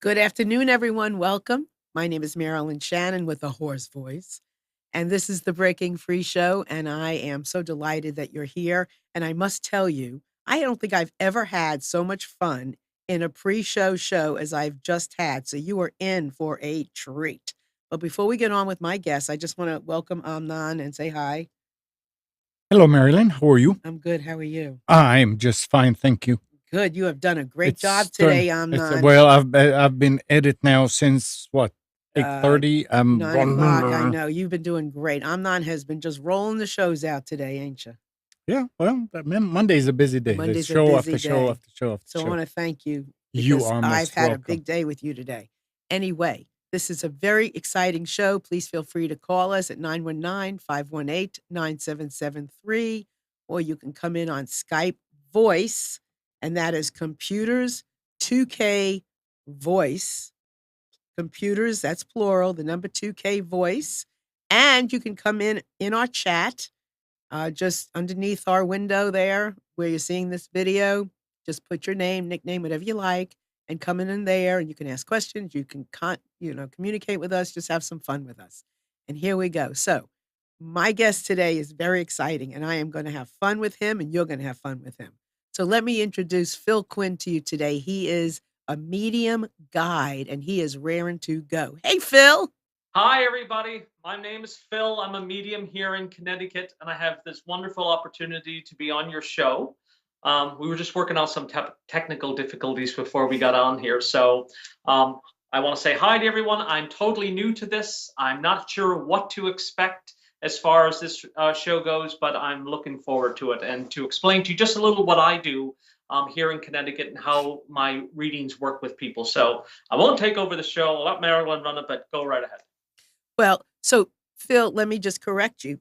Good afternoon, everyone. Welcome. My name is Marilyn Shannon with a hoarse voice, and this is the Breaking Free Show. And I am so delighted that you're here. And I must tell you, I don't think I've ever had so much fun in a pre-show show as I've just had. So you are in for a treat. But before we get on with my guests, I just want to welcome Amnon and say hi. Hello, Marilyn. How are you? I'm good. How are you? I'm just fine, thank you. Good. You have done a great It's job turn. today, It's Amnon. well, I've been at it now since what eight Uh, thirty. 9 o'clock. I know you've been doing great. Amnon has been just rolling the shows out today, ain't you? Yeah. Well, Monday's a busy day. There's Monday's a show busy after show day. after show after So I show. want to thank you You because are I've most had a welcome. big day with you today. Anyway, this is a very exciting show. Please feel free to call us at 919-518-9773, or you can come in on Skype Voice, and that is Computers 2K Voice. Computers, that's plural, the number 2K Voice. And you can come in our chat just underneath our window there where you're seeing this video. Just put your name, nickname, whatever you like, and come in there, and you can ask questions. You can communicate with us. Just have some fun with us. And here we go. So my guest today is very exciting, and I am going to have fun with him, and you're going to have fun with him. So let me introduce Phil Quinn to you today. He is a medium guide, and he is raring to go. Hey, Phil. Hi, everybody. My name is Phil. I'm a medium here in Connecticut, and I have this wonderful opportunity to be on your show. We were just working out some technical difficulties before we got on here. So I want to say hi to everyone. I'm totally new to this. I'm not sure what to expect as far as this show goes, but I'm looking forward to it and to explain to you just a little what I do here in Connecticut and how my readings work with people. So I won't take over the show. I'll let Marilyn run it, but go right ahead. Well, so Phil, let me just correct him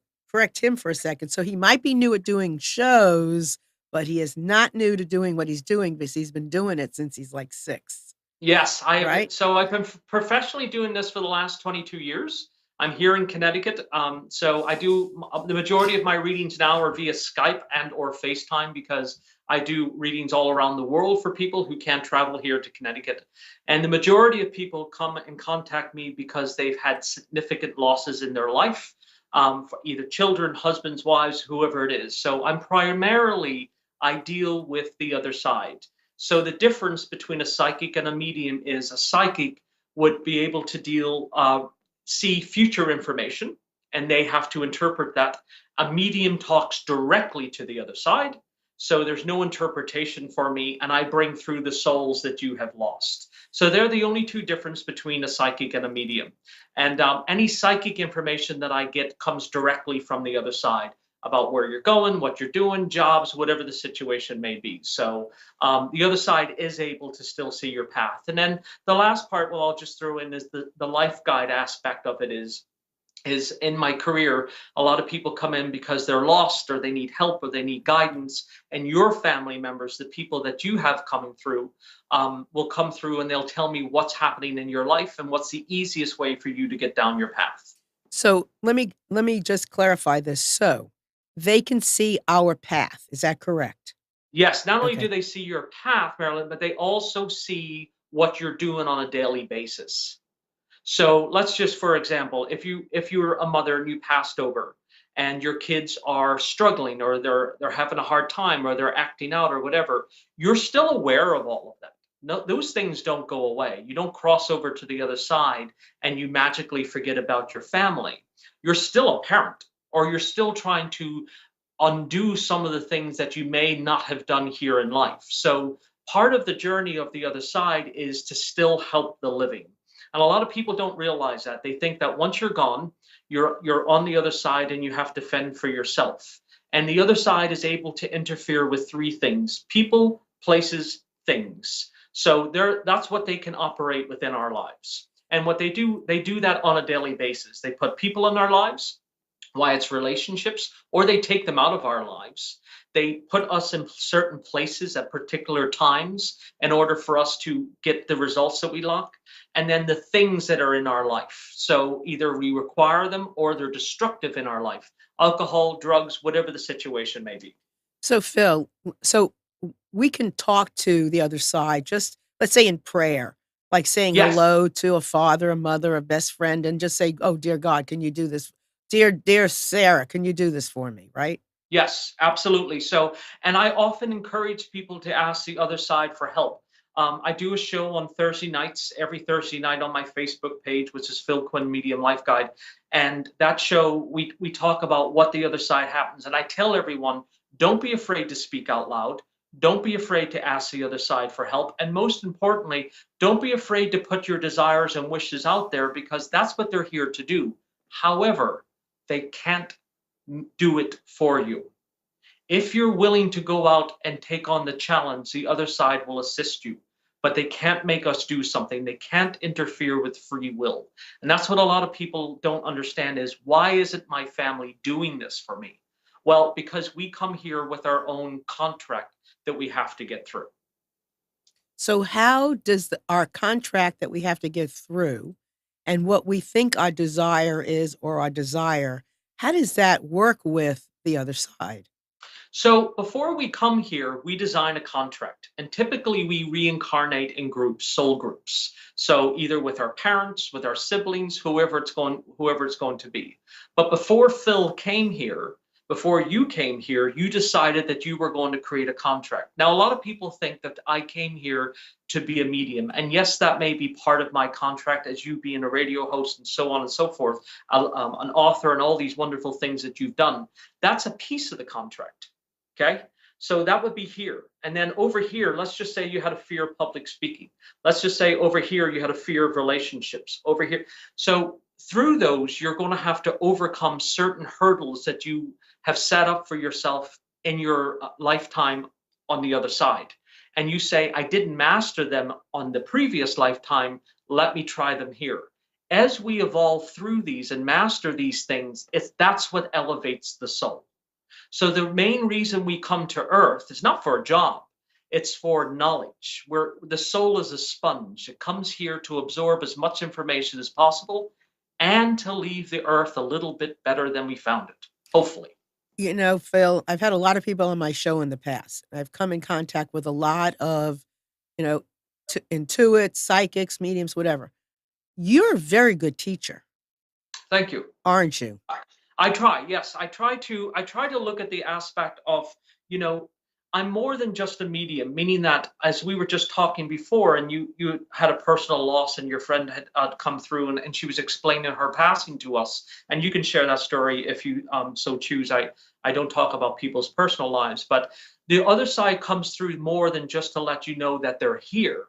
for a second. So he might be new at doing shows, but he is not new to doing what he's doing because he's been doing it since he's like 6, Yes, right? so I've been professionally doing this for the last 22 years. I'm here in Connecticut, so I do the majority of my readings now are via Skype and or FaceTime because I do readings all around the world for people who can't travel here to Connecticut. And the majority of people come and contact me because they've had significant losses in their life, for either children, husbands, wives, whoever it is. So I deal with the other side. So the difference between a psychic and a medium is a psychic would be able to see future information, and they have to interpret that. A medium talks directly to the other side, so there's no interpretation for me, and I bring through the souls that you have lost. So they're the only two difference between a psychic and a medium. And any psychic information that I get comes directly from the other side about where you're going, what you're doing, jobs, whatever the situation may be. So the other side is able to still see your path. And then the last part, well, I'll just throw in is the life guide aspect of it is in my career, a lot of people come in because they're lost or they need help or they need guidance. And your family members, the people that you have coming through, will come through and they'll tell me what's happening in your life and what's the easiest way for you to get down your path. So let me just clarify this. So they can see our path. Is that correct? Yes, not only do Okay. they see your path, Marilyn, but they also see what you're doing on a daily basis. So let's just, for example, if you're a mother and you passed over and your kids are struggling or they're having a hard time or they're acting out or whatever, you're still aware of all of that. No, those things don't go away. You don't cross over to the other side and you magically forget about your family. You're still a parent, or you're still trying to undo some of the things that you may not have done here in life. So part of the journey of the other side is to still help the living. And a lot of people don't realize that. They think that once you're gone, you're on the other side and you have to fend for yourself. And the other side is able to interfere with three things: people, places, things. So that's what they can operate within our lives. And what they do that on a daily basis. They put people in our lives, why it's relationships, or they take them out of our lives. They put us in certain places at particular times in order for us to get the results that we like. And then the things that are in our life. So either we require them or they're destructive in our life. Alcohol, drugs, whatever the situation may be. So Phil, so we can talk to the other side, just let's say in prayer, Like saying Yes. hello to a father, a mother, a best friend, and just say, "Oh, dear God, can you do this? Dear Sarah, can you do this for me?" Right? Yes, absolutely. So, and I often encourage people to ask the other side for help. I do a show on Thursday nights, every Thursday night on my Facebook page, which is Phil Quinn Medium Life Guide. And that show, we talk about what the other side happens. And I tell everyone, don't be afraid to speak out loud. Don't be afraid to ask the other side for help. And most importantly, don't be afraid to put your desires and wishes out there because that's what they're here to do. However, they can't do it for you. If you're willing to go out and take on the challenge, the other side will assist you. But they can't make us do something. They can't interfere with free will. And that's what a lot of people don't understand is why isn't my family doing this for me? Well, because we come here with our own contract that we have to get through. So how does our contract that we have to get through and what we think our desire is or our desire, how does that work with the other side? So before we come here, we design a contract, and typically we reincarnate in groups, soul groups. So either with our parents, with our siblings, whoever it's going to be. But before Phil came here, before you came here, you decided that you were going to create a contract. Now, a lot of people think that I came here to be a medium, and yes, that may be part of my contract as you being a radio host and so on and so forth, an author, and all these wonderful things that you've done. That's a piece of the contract. Okay, so that would be here. And then over here, let's just say you had a fear of public speaking. Let's just say over here, you had a fear of relationships over here. So through those, you're going to have to overcome certain hurdles that you have set up for yourself in your lifetime on the other side. And you say, I didn't master them on the previous lifetime. Let me try them here. As we evolve through these and master these things, that's what elevates the soul. So the main reason we come to Earth is not for a job. It's for knowledge. Where the soul is a sponge. It comes here to absorb as much information as possible and to leave the Earth a little bit better than we found it, hopefully. You know, Phil, I've had a lot of people on my show in the past. I've come in contact with a lot of, you know, intuits, psychics, mediums, whatever. You're a very good teacher, Thank you. aren't you? I try, yes. I try to look at the aspect of, you know, I'm more than just a medium, meaning that as we were just talking before, and you had a personal loss, and your friend had come through, and she was explaining her passing to us, and you can share that story if you so choose. I don't talk about people's personal lives, but the other side comes through more than just to let you know that they're here.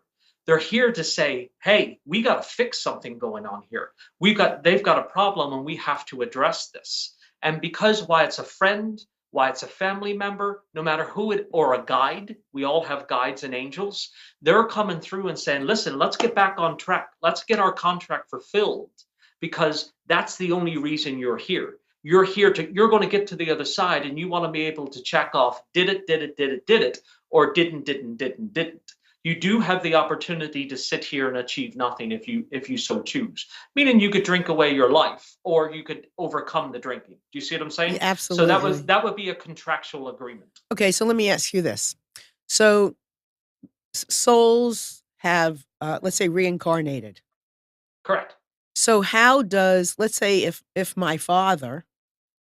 They're here to say, hey, we got to fix something going on here. They've got a problem and we have to address this. And because why it's a friend, why it's a family member, no matter who it, or a guide, we all have guides and angels, they're coming through and saying, listen, let's get back on track. Let's get our contract fulfilled because that's the only reason you're here. You're going to get to the other side and you want to be able to check off, did it, or didn't. You do have the opportunity to sit here and achieve nothing if you so choose. Meaning you could drink away your life or you could overcome the drinking. Do you see what I'm saying? Yeah, absolutely. So that would be a contractual agreement. Okay, so let me ask you this. So souls have, let's say, reincarnated. Correct. So how does, let's say, if my father,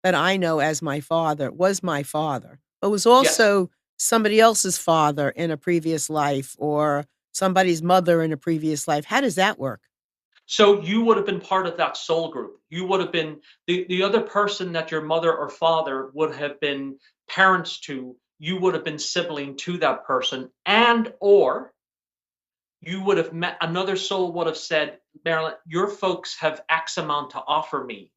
that I know as my father, was my father, but was also somebody else's father in a previous life or somebody's mother in a previous life, how does that work? So you would have been part of that soul group. You would have been the other person that your mother or father would have been parents to. You would have been sibling to that person, and or you would have met another soul would have said, Marilyn, your folks have X amount to offer me.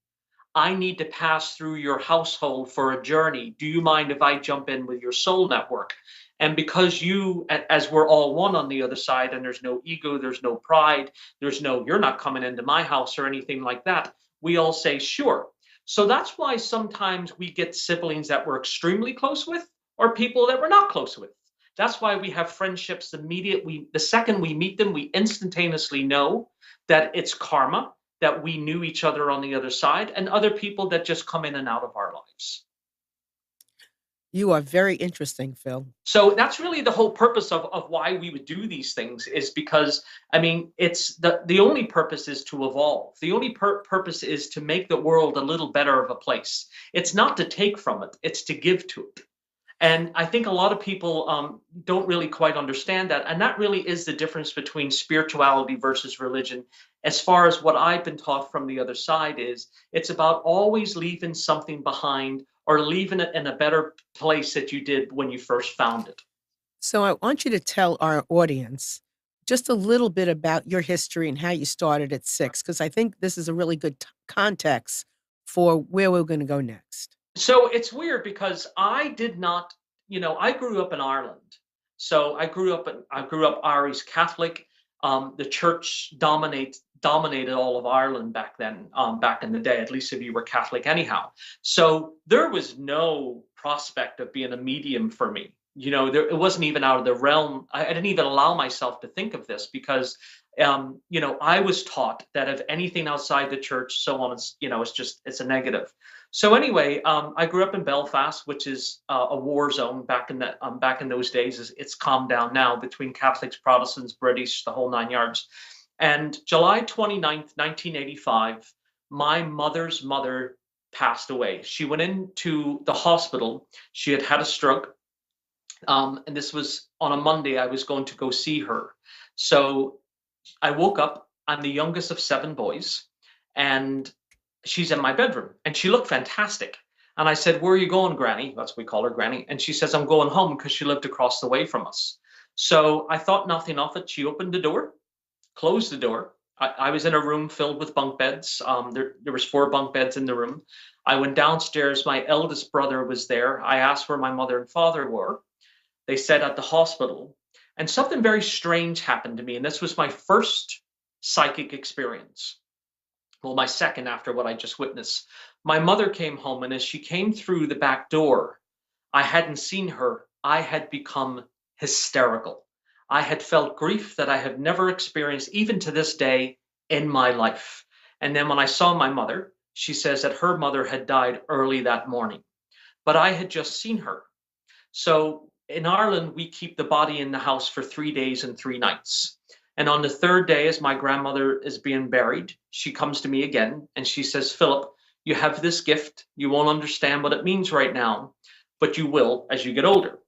I need to pass through your household for a journey. Do you mind if I jump in with your soul network? And because you, as we're all one on the other side, and there's no ego, there's no pride, there's no, you're not coming into my house or anything like that, we all say, sure. So that's why sometimes we get siblings that we're extremely close with or people that we're not close with. That's why we have friendships the second we meet them, we instantaneously know that it's karma, that we knew each other on the other side, and other people that just come in and out of our lives. You are very interesting, Phil. So that's really the whole purpose of why we would do these things, is because, I mean, it's the only purpose is to evolve. The only purpose is to make the world a little better of a place. It's not to take from it, it's to give to it. And I think a lot of people don't really quite understand that. And that really is the difference between spirituality versus religion. As far as what I've been taught from the other side is, it's about always leaving something behind, or leaving it in a better place that you did when you first found it. So I want you to tell our audience just a little bit about your history and how you started at 6, because I think this is a really good context for where we're going to go next. So it's weird because I did not, I grew up in Ireland. So I grew up Irish Catholic. The church dominated all of Ireland back then, back in the day, at least if you were Catholic anyhow. So there was no prospect of being a medium for me. It wasn't even out of the realm. I didn't even allow myself to think of this because, I was taught that if anything outside the church, so on, it's a negative. So anyway, I grew up in Belfast, which is a war zone back in those days. It's calmed down now between Catholics, Protestants, British, the whole 9 yards. And July 29th, 1985, my mother's mother passed away. She went into the hospital. She had had a stroke. And this was on a Monday. I was going to go see her. So I woke up. I'm the youngest of 7 boys. And she's in my bedroom. And she looked fantastic. And I said, "Where are you going, Granny?" That's what we call her, Granny. And she says, "I'm going home," because she lived across the way from us. So I thought nothing of it. She opened the door, closed the door. I was in a room filled with bunk beds. There was 4 bunk beds in the room. I went downstairs. My eldest brother was there. I asked where my mother and father were. They said at the hospital. And something very strange happened to me. And this was my first psychic experience. Well, my second after what I just witnessed. My mother came home, and as she came through the back door, I hadn't seen her. I had become hysterical. I had felt grief that I have never experienced, even to this day, in my life. And then when I saw my mother, she says that her mother had died early that morning, but I had just seen her. So in Ireland, we keep the body in the house for 3 days and 3 nights. And on the 3rd day, as my grandmother is being buried, she comes to me again and she says, "Philip, you have this gift. You won't understand what it means right now, but you will as you get older."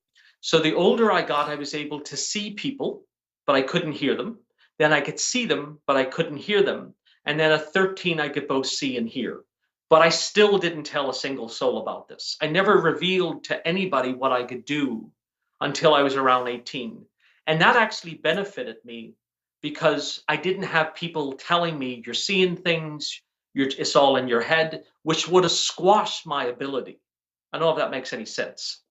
So the older I got, I was able to see people, but I couldn't hear them. Then I could see them, but I couldn't hear them. And then at 13, I could both see and hear. But I still didn't tell a single soul about this. I never revealed to anybody what I could do until I was around 18. And that actually benefited me because I didn't have people telling me, "You're seeing things, it's all in your head," which would have squashed my ability. I don't know if that makes any sense.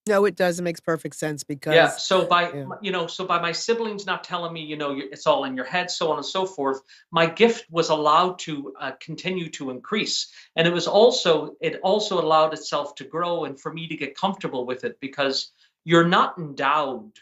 No, it does. It makes perfect sense Yeah. because, So by, yeah. so by my siblings not telling me, it's all in your head, so on and so forth, my gift was allowed to continue to increase. And it also allowed itself to grow and for me to get comfortable with it, because you're not endowed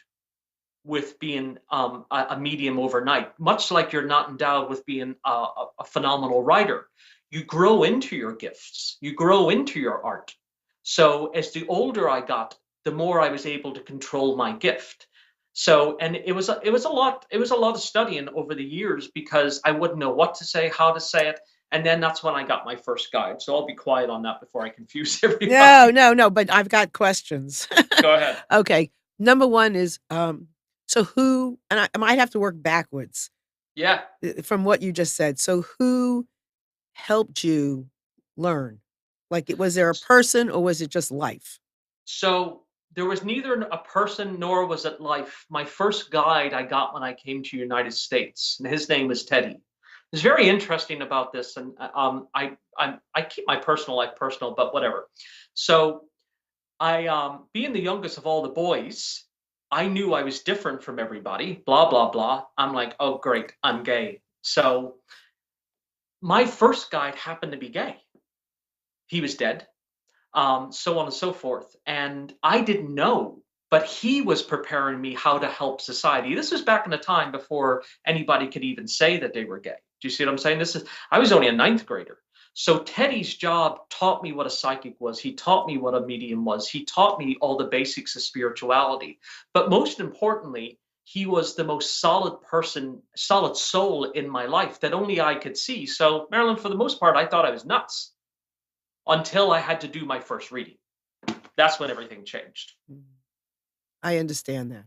with being a medium overnight, much like you're not endowed with being a phenomenal writer. You grow into your gifts, you grow into your art. So as the older I got, the more I was able to control my gift. So, and it was a lot of studying over the years because I wouldn't know what to say, how to say it. And then that's when I got my first guide. So I'll be quiet on that before I confuse everybody. No, but I've got questions. Go ahead. Okay. Number one is, so who, and I might have to work backwards Yeah. from what you just said. So who helped you learn? Like, was there a person or was it just life? So there was neither a person nor was it life. My first guide I got when I came to the United States, and his name was Teddy. It's very interesting about this, and I keep my personal life personal, but whatever. So I, being the youngest of all the boys, I knew I was different from everybody. Blah blah blah. I'm like, "Oh great, I'm gay." So my first guide happened to be gay. He was dead. So on and so forth. And I didn't know, but he was preparing me how to help society. This was back in the time before anybody could even say that they were gay. Do you see what I'm saying? I was only a 9th grader. So Teddy's job taught me what a psychic was. He taught me what a medium was. He taught me all the basics of spirituality. But most importantly, he was the most solid person, solid soul in my life that only I could see. So Marilyn, for the most part, I thought I was nuts until I had to do my first reading. That's when everything changed. I understand that.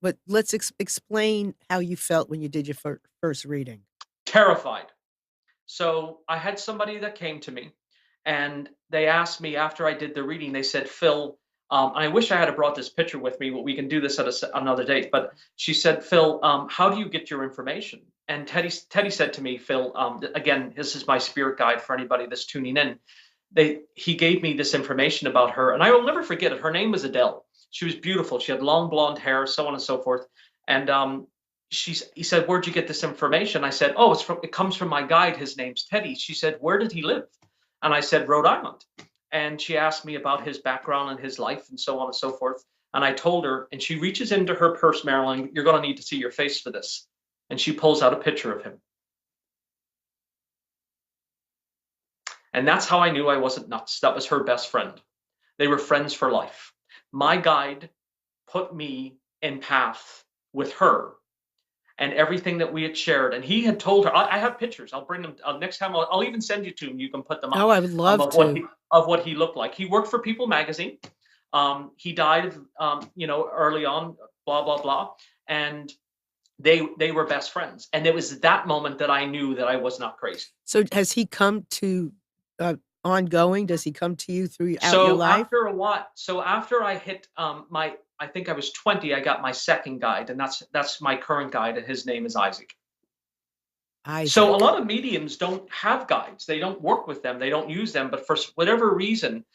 But let's explain how you felt when you did your first reading. Terrified. So I had somebody that came to me and they asked me after I did the reading, they said, Phil, I wish I had brought this picture with me, but we can do this at another date. But she said, Phil, how do you get your information? And Teddy said to me, Phil, again, this is my spirit guide for anybody that's tuning in. He gave me this information about her, and I will never forget it. Her name was Adele. She was beautiful. She had long blonde hair, so on and so forth. And he said, where'd you get this information? I said, oh, it comes from my guide. His name's Teddy. She said, where did he live? And I said, Rhode Island. And she asked me about his background and his life and so on and so forth. And I told her, and she reaches into her purse, Marilyn, you're going to need to see your face for this. And she pulls out a picture of him. And that's how I knew I wasn't nuts. That was her best friend. They were friends for life. My guide put me in path with her and everything that we had shared. And he had told her, I have pictures. I'll bring them next time. I'll even send you to him. You can put them up. Oh, I would love of what he looked like. He worked for People magazine. He died, early on, blah, blah, blah. And they were best friends. And it was that moment that I knew that I was not crazy. So has he come to ongoing? Does he come to you throughout your life? After a while, after I hit I think I was 20, I got my second guide, and that's my current guide, and his name is Isaac. So a lot of mediums don't have guides. They don't work with them. They don't use them. But for whatever reason,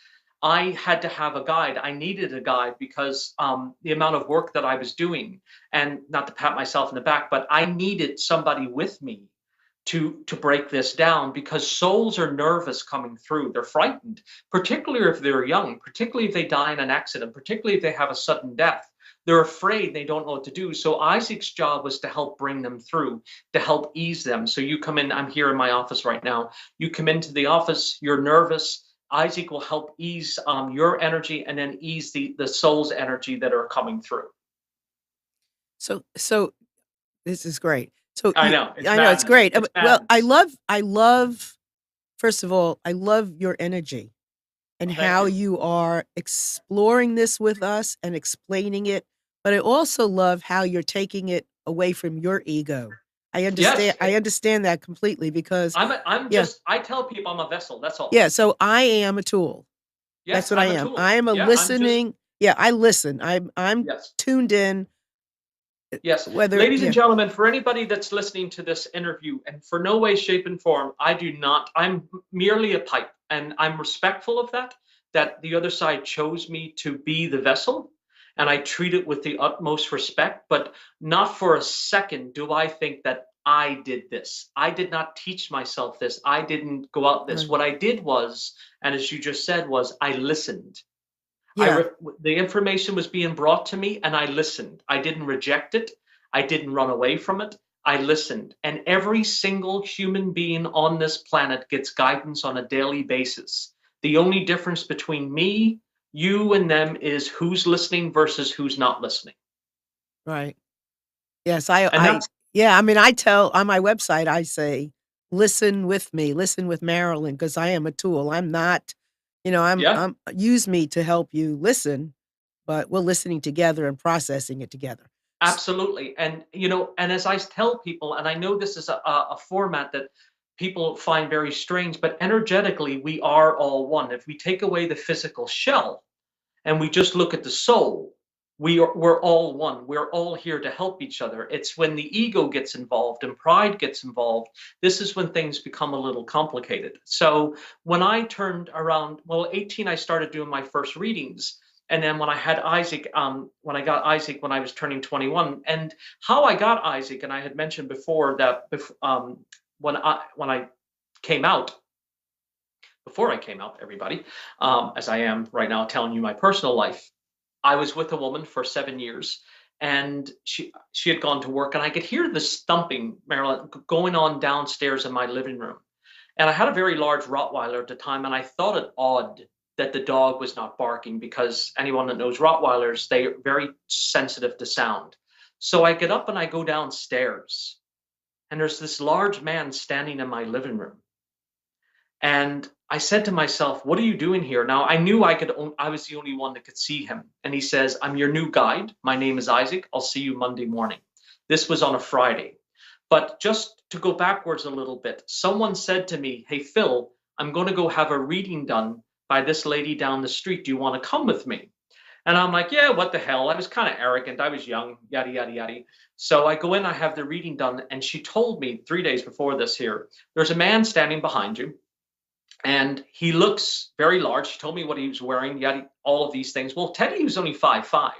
I had to have a guide. I needed a guide because the amount of work that I was doing, and not to pat myself in the back, but I needed somebody with me to break this down, because souls are nervous coming through. They're frightened, particularly if they're young, particularly if they die in an accident, particularly if they have a sudden death. They're afraid, they don't know what to do. So Isaac's job was to help bring them through, to help ease them. So you come in, I'm here in my office right now. You come into the office, you're nervous. Isaac will help ease your energy and then ease the soul's energy that are coming through. So this is great. So I know it's great. Well, I love. First of all, I love your energy and how you are exploring this with us and explaining it. But I also love how you're taking it away from your ego. I understand. Yes. I understand that completely, because I tell people I'm a vessel. That's all. Yeah. So I am a tool. Yes, that's what I am. I am a listening. I listen. I'm tuned in. Yes. Ladies and gentlemen, for anybody that's listening to this interview, and for no way, shape, and form, I'm merely a pipe, and I'm respectful of that the other side chose me to be the vessel, and I treat it with the utmost respect, but not for a second do I think that I did this. I did not teach myself this. I didn't go out this. What I did was, and as you just said, was I listened. The information was being brought to me, and I listened. I didn't reject it. I didn't run away from it. I listened. And every single human being on this planet gets guidance on a daily basis. The only difference between me, you, and them is who's listening versus who's not listening. Right. Yes, I mean, I tell on my website, I say, listen with me, listen with Marilyn, because I am a tool. I'm not. I'm use me to help you listen, but we're listening together and processing it together. Absolutely. And, and as I tell people, and I know this is a format that people find very strange, but energetically, we are all one. If we take away the physical shell and we just look at the soul, we're all one. We're all here to help each other. It's when the ego gets involved and pride gets involved, this is when things become a little complicated. So when I turned around, 18, I started doing my first readings. And then when I had Isaac, when I got Isaac when I was turning 21, and how I got Isaac, and I had mentioned before that when I came out, before I came out, everybody, as I am right now telling you my personal life, I was with a woman for 7 years, and she had gone to work, and I could hear the thumping, Marilyn, going on downstairs in my living room. And I had a very large Rottweiler at the time, and I thought it odd that the dog was not barking, because anyone that knows Rottweilers, they're very sensitive to sound. So I get up and I go downstairs, and there's this large man standing in my living room. And I said to myself, what are you doing here? Now, I knew I was the only one that could see him. And he says, I'm your new guide. My name is Isaac. I'll see you Monday morning. This was on a Friday. But just to go backwards a little bit, someone said to me, hey, Phil, I'm going to go have a reading done by this lady down the street. Do you want to come with me? And I'm like, yeah, what the hell? I was kind of arrogant. I was young, yada, yada, yada. So I go in, I have the reading done. And she told me 3 days before this here, there's a man standing behind you. And he looks very large. She told me what he was wearing, yada, all of these things. Well, Teddy was only 5'5".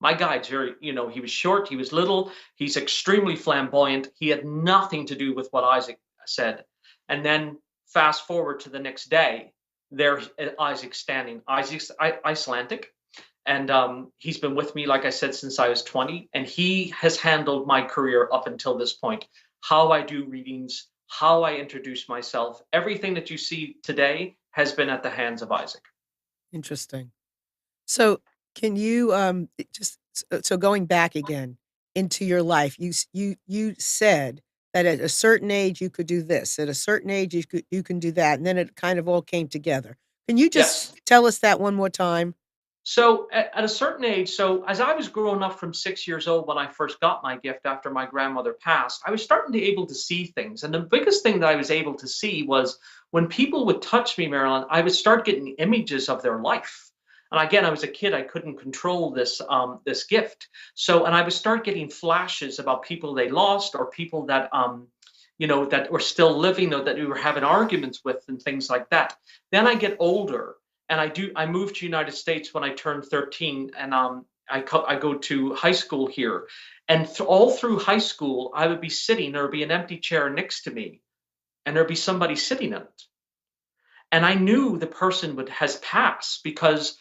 My guide's very, he was short, he was little, he's extremely flamboyant. He had nothing to do with what Isaac said. And then fast forward to the next day, there's Isaac standing. Isaac's Icelandic, and he's been with me, like I said, since I was 20, and he has handled my career up until this point. How I do readings, how I introduce myself, everything that you see today has been at the hands of Isaac. Interesting. So can you so going back again into your life, you said that at a certain age you could do this, at a certain age you can do that, and then it kind of all came together. Can you just tell us that one more time? So at a certain age, so as I was growing up from 6 years old when I first got my gift after my grandmother passed, I was starting to be able to see things. And the biggest thing that I was able to see was when people would touch me, Marilyn, I would start getting images of their life. And again, I was a kid, I couldn't control this this gift. So, and I would start getting flashes about people they lost, or people that that were still living, or that we were having arguments with, and things like that. Then I get older, and I moved to the United States when I turned 13, and I go to high school here. And all through high school, I would be sitting, there would be an empty chair next to me, and there'd be somebody sitting in it. And I knew the person has passed, because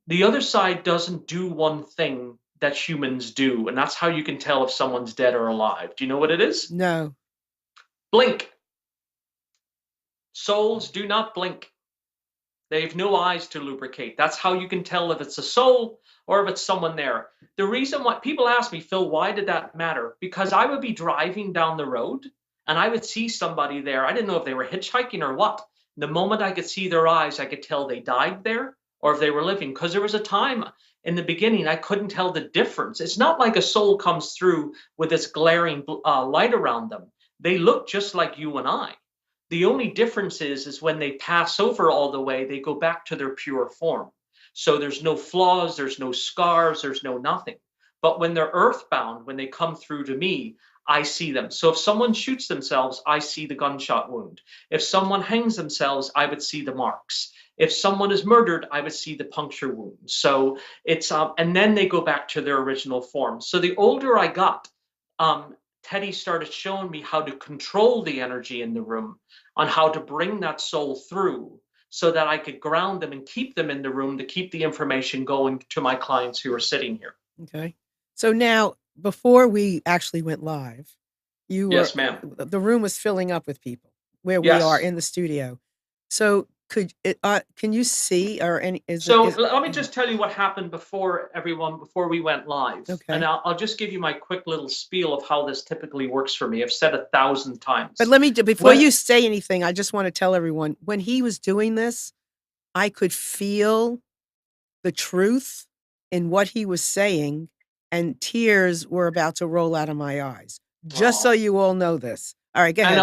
the other side doesn't do one thing that humans do, and that's how you can tell if someone's dead or alive. Do you know what it is? No. Blink. Souls do not blink. They have no eyes to lubricate. That's how you can tell if it's a soul or if it's someone there. The reason why people ask me, Phil, why did that matter? Because I would be driving down the road and I would see somebody there. I didn't know if they were hitchhiking or what. The moment I could see their eyes, I could tell they died there or if they were living. Because there was a time in the beginning I couldn't tell the difference. It's not like a soul comes through with this glaring light around them. They look just like you and I. The only difference is when they pass over all the way, they go back to their pure form. So there's no flaws, there's no scars, there's no nothing. But when they're earthbound, when they come through to me, I see them. So if someone shoots themselves, I see the gunshot wound. If someone hangs themselves, I would see the marks. If someone is murdered, I would see the puncture wound. So it's and then they go back to their original form. So the older I got, Teddy started showing me how to control the energy in the room, on how to bring that soul through so that I could ground them and keep them in the room to keep the information going to my clients who are sitting here. Okay. So now, before we actually went live, Yes, ma'am. The room was filling up with people where we are in the studio. So can you see, or any? Let me just tell you what happened before we went live. Okay. And I'll just give you my quick little spiel of how this typically works for me. I've said 1,000 times. But before you say anything, I just want to tell everyone, when he was doing this, I could feel the truth in what he was saying, and tears were about to roll out of my eyes. Just so you all know this. All right, go ahead. And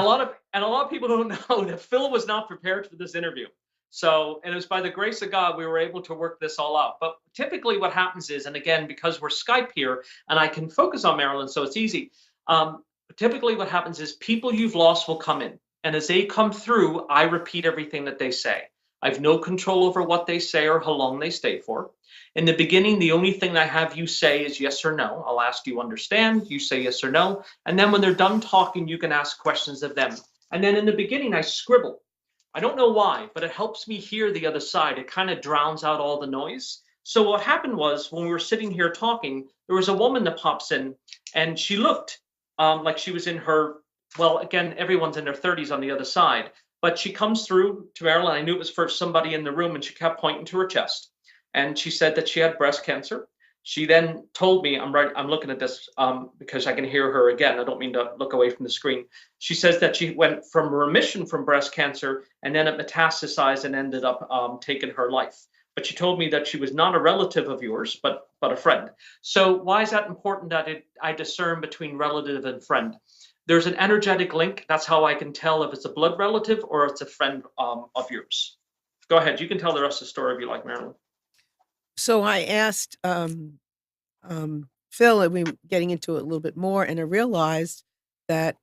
a lot of people don't know that Phil was not prepared for this interview. So, and it was by the grace of God, we were able to work this all out. But typically what happens is, and again, because we're Skype here and I can focus on Marilyn, so it's easy. Typically what happens is people you've lost will come in. And as they come through, I repeat everything that they say. I have no control over what they say or how long they stay for. In the beginning, the only thing I have you say is yes or no. I'll ask, do you understand? You say yes or no. And then when they're done talking, you can ask questions of them. And then in the beginning, I scribble. I don't know why, but it helps me hear the other side. It kind of drowns out all the noise. So what happened was, when we were sitting here talking, there was a woman that pops in, and she looked like she was in her well, again, everyone's in their 30s on the other side. But she comes through to Marilyn. I knew it was for somebody in the room, and she kept pointing to her chest. And she said that she had breast cancer. She then told me, I'm looking at this because I can hear her again. I don't mean to look away from the screen. She says that she went from remission from breast cancer, and then it metastasized and ended up taking her life. But she told me that she was not a relative of yours, but a friend. So why is that important that I discern between relative and friend? There's an energetic link. That's how I can tell if it's a blood relative or it's a friend of yours. Go ahead. You can tell the rest of the story if you like, Marilyn. So I asked Phil, and we were getting into it a little bit more, and I realized that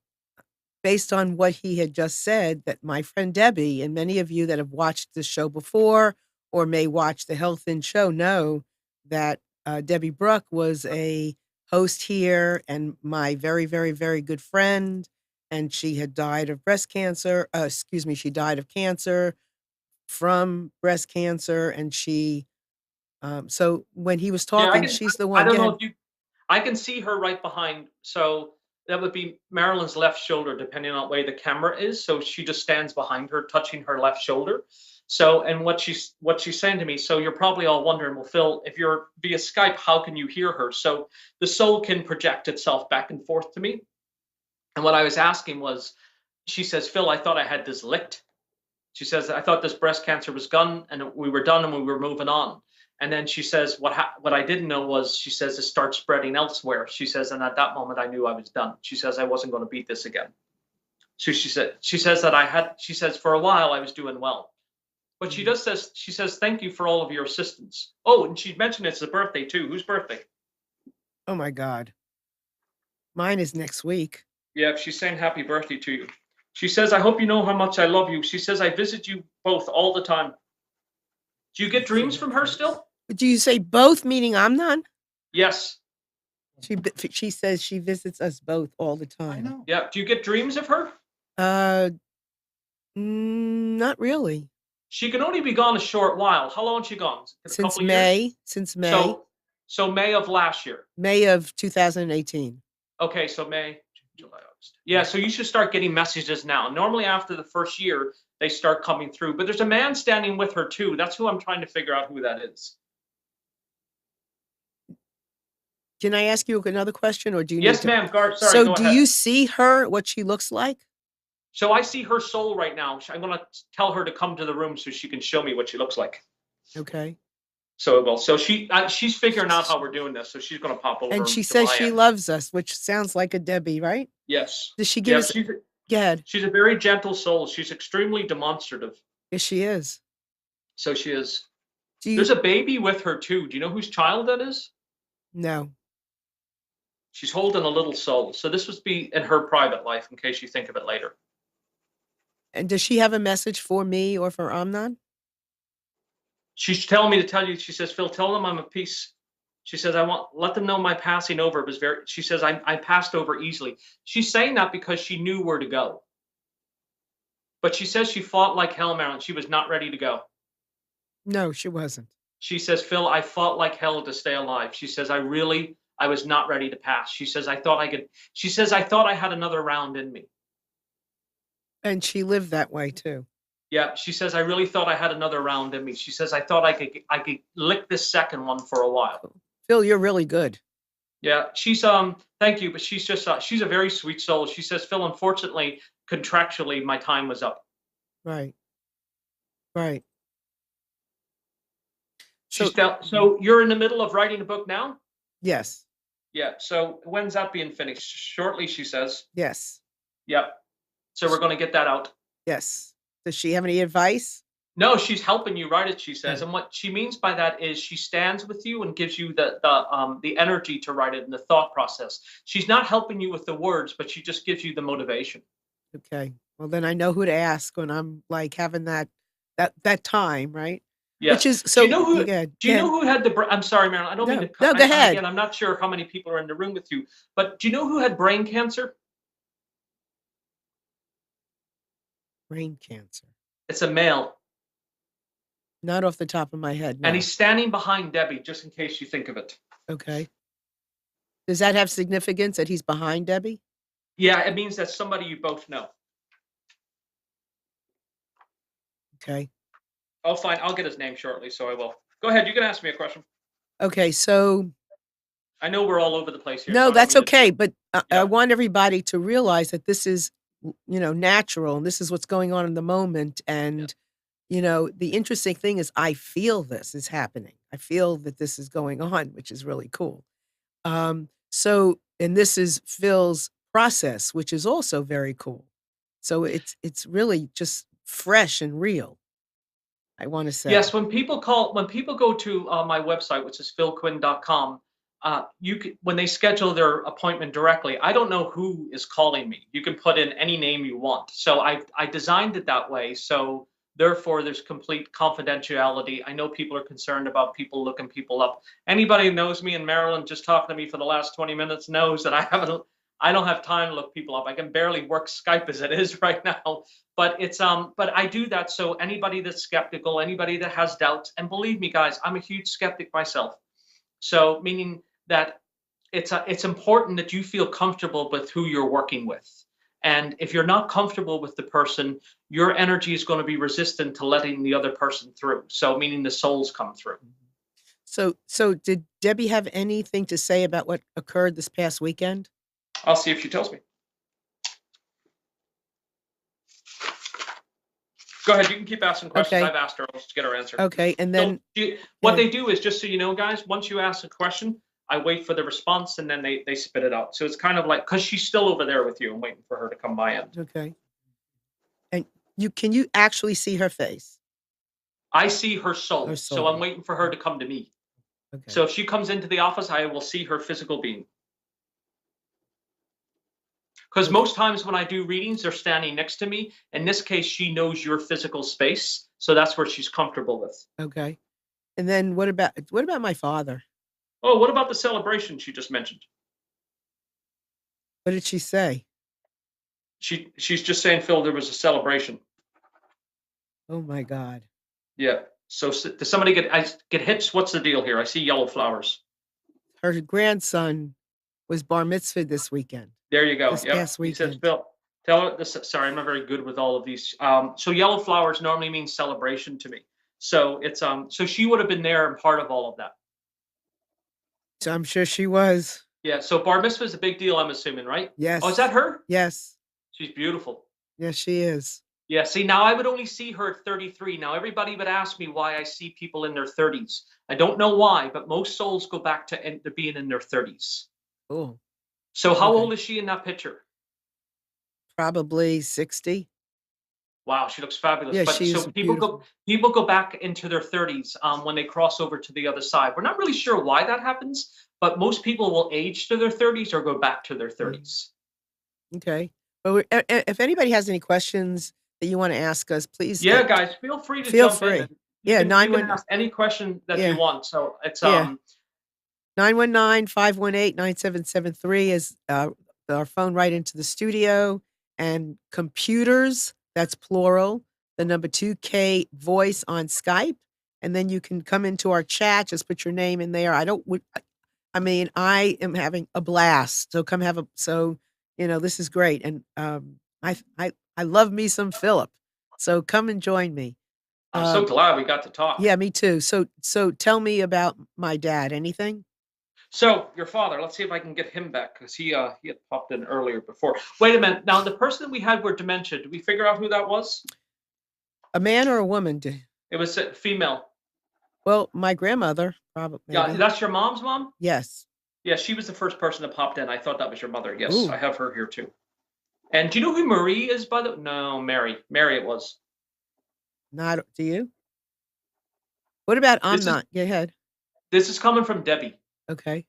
based on what he had just said, that my friend Debbie, and many of you that have watched this show before or may watch the Health In show know that Debbie Bruck was a host here and my very, very, very good friend. And she had died of breast cancer. She died of cancer from breast cancer. And she, so when he was talking, she's the one. I don't know if you, I can see her right behind. So that would be Marilyn's left shoulder, depending on the way the camera is. So she just stands behind her, touching her left shoulder. So, and what she's saying to me, so you're probably all wondering, well, Phil, if you're via Skype, how can you hear her? So the soul can project itself back and forth to me. And what I was asking was, she says, Phil, I thought I had this licked. She says, I thought this breast cancer was gone and we were done and we were moving on. And then she says, what I didn't know was, she says, it starts spreading elsewhere. She says, and at that moment, I knew I was done. She says, I wasn't going to beat this again. So she says that she says, for a while, I was doing well. But she says, thank you for all of your assistance. Oh, and she mentioned it's a birthday too. Whose birthday? Oh my God. Mine is next week. Yeah, she's saying happy birthday to you. She says, I hope you know how much I love you. She says, I visit you both all the time. Do you get dreams from her still? Do you say both, meaning I'm none? Yes. She says she visits us both all the time. I know. Yeah. Do you get dreams of her? Not really. She can only be gone a short while. How long has she gone? Since May. So May of last year. May of 2018. Okay, so May, July, August. Yeah, so you should start getting messages now. Normally after the first year, they start coming through. But there's a man standing with her too. That's who I'm trying to figure out who that is. Can I ask you another question, or do you? Yes, ma'am. Sorry, so go do ahead. You see her, what she looks like? So I see her soul right now. I'm going to tell her to come to the room so she can show me what she looks like. Okay. So well, so she's figuring out how we're doing this. So she's going to pop over. And she says she loves us, which sounds like a Debbie, right? Yes. Does she give us? Go ahead. She's a very gentle soul. She's extremely demonstrative. Yes, she is. So she is. There's a baby with her too. Do you know whose child that is? No. She's holding a little soul. So this would be in her private life in case you think of it later. And does she have a message for me or for Amnon? She's telling me to tell you, she says, Phil, tell them I'm at peace. She says, let them know my passing over was she says, I passed over easily. She's saying that because she knew where to go. But she says she fought like hell, Marilyn. She was not ready to go. No, she wasn't. She says, Phil, I fought like hell to stay alive. She says, I was not ready to pass. She says, I thought I had another round in me. And she lived that way too. Yeah, she says, I really thought I had another round in me. She says, I thought I could lick this second one for a while. Phil, you're really good. Yeah, she's thank you, but she's just she's a very sweet soul. She says, Phil, unfortunately, contractually, my time was up. Right. Right. So you're in the middle of writing a book now? Yes. Yeah. So when's that being finished? Shortly, she says. Yes. Yep. So we're going to get that out. Yes. Does she have any advice? No, she's helping you write it, she says. And what she means by that is she stands with you and gives you the energy to write it and the thought process. She's not helping you with the words, but she just gives you the motivation. Okay. Well, then I know who to ask when I'm like having that time, right? Yeah. Which is so. Do you know who had the? I'm sorry, Marilyn. I don't mean to. No, go ahead. Again, I'm not sure how many people are in the room with you, but do you know who had brain cancer? Brain cancer. It's a male. Not off the top of my head. No. And he's standing behind Debbie, just in case you think of it. Okay. Does that have significance that he's behind Debbie? Yeah, it means that somebody you both know. Okay. Oh, fine. I'll get his name shortly, so I will. Go ahead. You can ask me a question. Okay, so I know we're all over the place here. no, so I don't that's mean to- okay, but I Yeah. want everybody to realize that this is, natural, and this is what's going on in the moment, and, the interesting thing is I feel this is happening. I feel that this is going on, which is really cool. And this is Phil's process, which is also very cool. So it's really just fresh and real, I wanna say. Yes, when people go to my website, which is philquinn.com, when they schedule their appointment directly, I don't know who is calling me. You can put in any name you want. So I designed it that way. So therefore, there's complete confidentiality. I know people are concerned about people looking people up. Anybody who knows me in Maryland, just talking to me for the last 20 minutes, knows that I don't have time to look people up. I can barely work Skype as it is right now. But but I do that so anybody that's skeptical, anybody that has doubts, and believe me, guys, I'm a huge skeptic myself. So meaning that it's important that you feel comfortable with who you're working with. And if you're not comfortable with the person, your energy is going to be resistant to letting the other person through. So meaning the souls come through. So did Debbie have anything to say about what occurred this past weekend? I'll see if she tells me. Go ahead. You can keep asking questions. Okay. I've asked her. I'll just get her answer. Okay, and then What they do is, just so you know, guys, once you ask a question, I wait for the response and then they spit it out. So it's kind of like, because she's still over there with you. I'm waiting for her to come by in. okay. And can you actually see her face? I see her soul. Her So soul. I'm waiting for her to come to me. Okay. So if she comes into the office, I will see her physical being. Because most times when I do readings, they're standing next to me. In this case, she knows your physical space. So that's where she's comfortable with. Okay. And then what about my father? Oh, what about the celebration she just mentioned? What did she say? She's just saying, Phil, there was a celebration. Oh my God. Yeah. So does somebody get hits? What's the deal here? I see yellow flowers. Her grandson was bar mitzvah this weekend. There you go. This Yep. past He says, weekend. Phil, tell her this. Sorry, I'm not very good with all of these. So yellow flowers normally means celebration to me. So it's so she would have been there and part of all of that. So I'm sure she was. Yeah. So bar mitzvah is a big deal, I'm assuming, right? Yes. Oh, is that her? Yes. She's beautiful. Yes, she is. Yeah. See, now I would only see her at 33. Now everybody would ask me why I see people in their 30s. I don't know why, but most souls go back to being in their 30s. Oh. So how Okay. old is she in that picture? Probably 60. Wow, she looks fabulous. Yeah, But she's so people go back into their 30s when they cross over to the other side. We're not really sure why that happens, but most people will age to their 30s or go back to their 30s. Okay. But if anybody has any questions that you want to ask us, please. Yeah, guys, feel free to feel jump free. in. Yeah, You can ask any question that Yeah. you want. So it's Yeah. 919-518-9773 is our phone right into the studio. And computers, that's plural, the number 2K voice on Skype. And then you can come into our chat, just put your name in there. I am having a blast. So come this is great. And I love me some Philip. So come and join me. I'm so glad we got to talk. Yeah, me too. So tell me about my dad. Anything? So your father, let's see if I can get him back because he had popped in earlier before. Wait a minute. Now the person that we had with dementia, did we figure out who that was? A man or a woman? It was a female. Well, my grandmother, probably. Yeah, that's your mom's mom? Yes. Yeah, she was the first person that popped in. I thought that was your mother. Yes, Ooh. I have her here too. And do you know who Marie is, by the way? No, Mary. Mary it was. Not, do you? What about I'm not? Go ahead. This is coming from Debbie. Okay.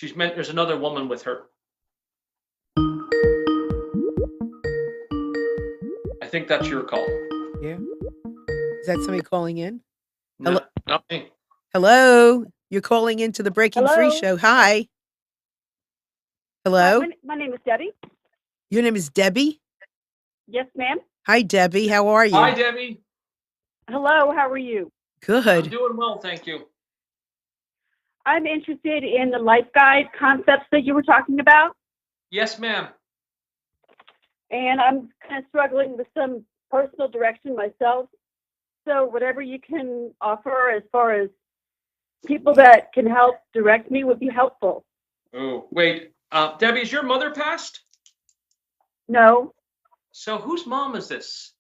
There's another woman with her. I think that's your call. Yeah. Is that somebody calling in? No, not me. Hello. You're calling into the Breaking Free show. Hi. Hello. My name is Debbie. Your name is Debbie? Yes, ma'am. Hi, Debbie. How are you? Hi, Debbie. Hello. How are you? Good. I'm doing well, thank you. I'm interested in the life guide concepts that you were talking about, Yes, ma'am. and I'm kind of struggling with some personal direction myself. So whatever you can offer as far as people that can help direct me would be helpful. Oh, wait. Debbie, is your mother passed? No, So whose mom is this?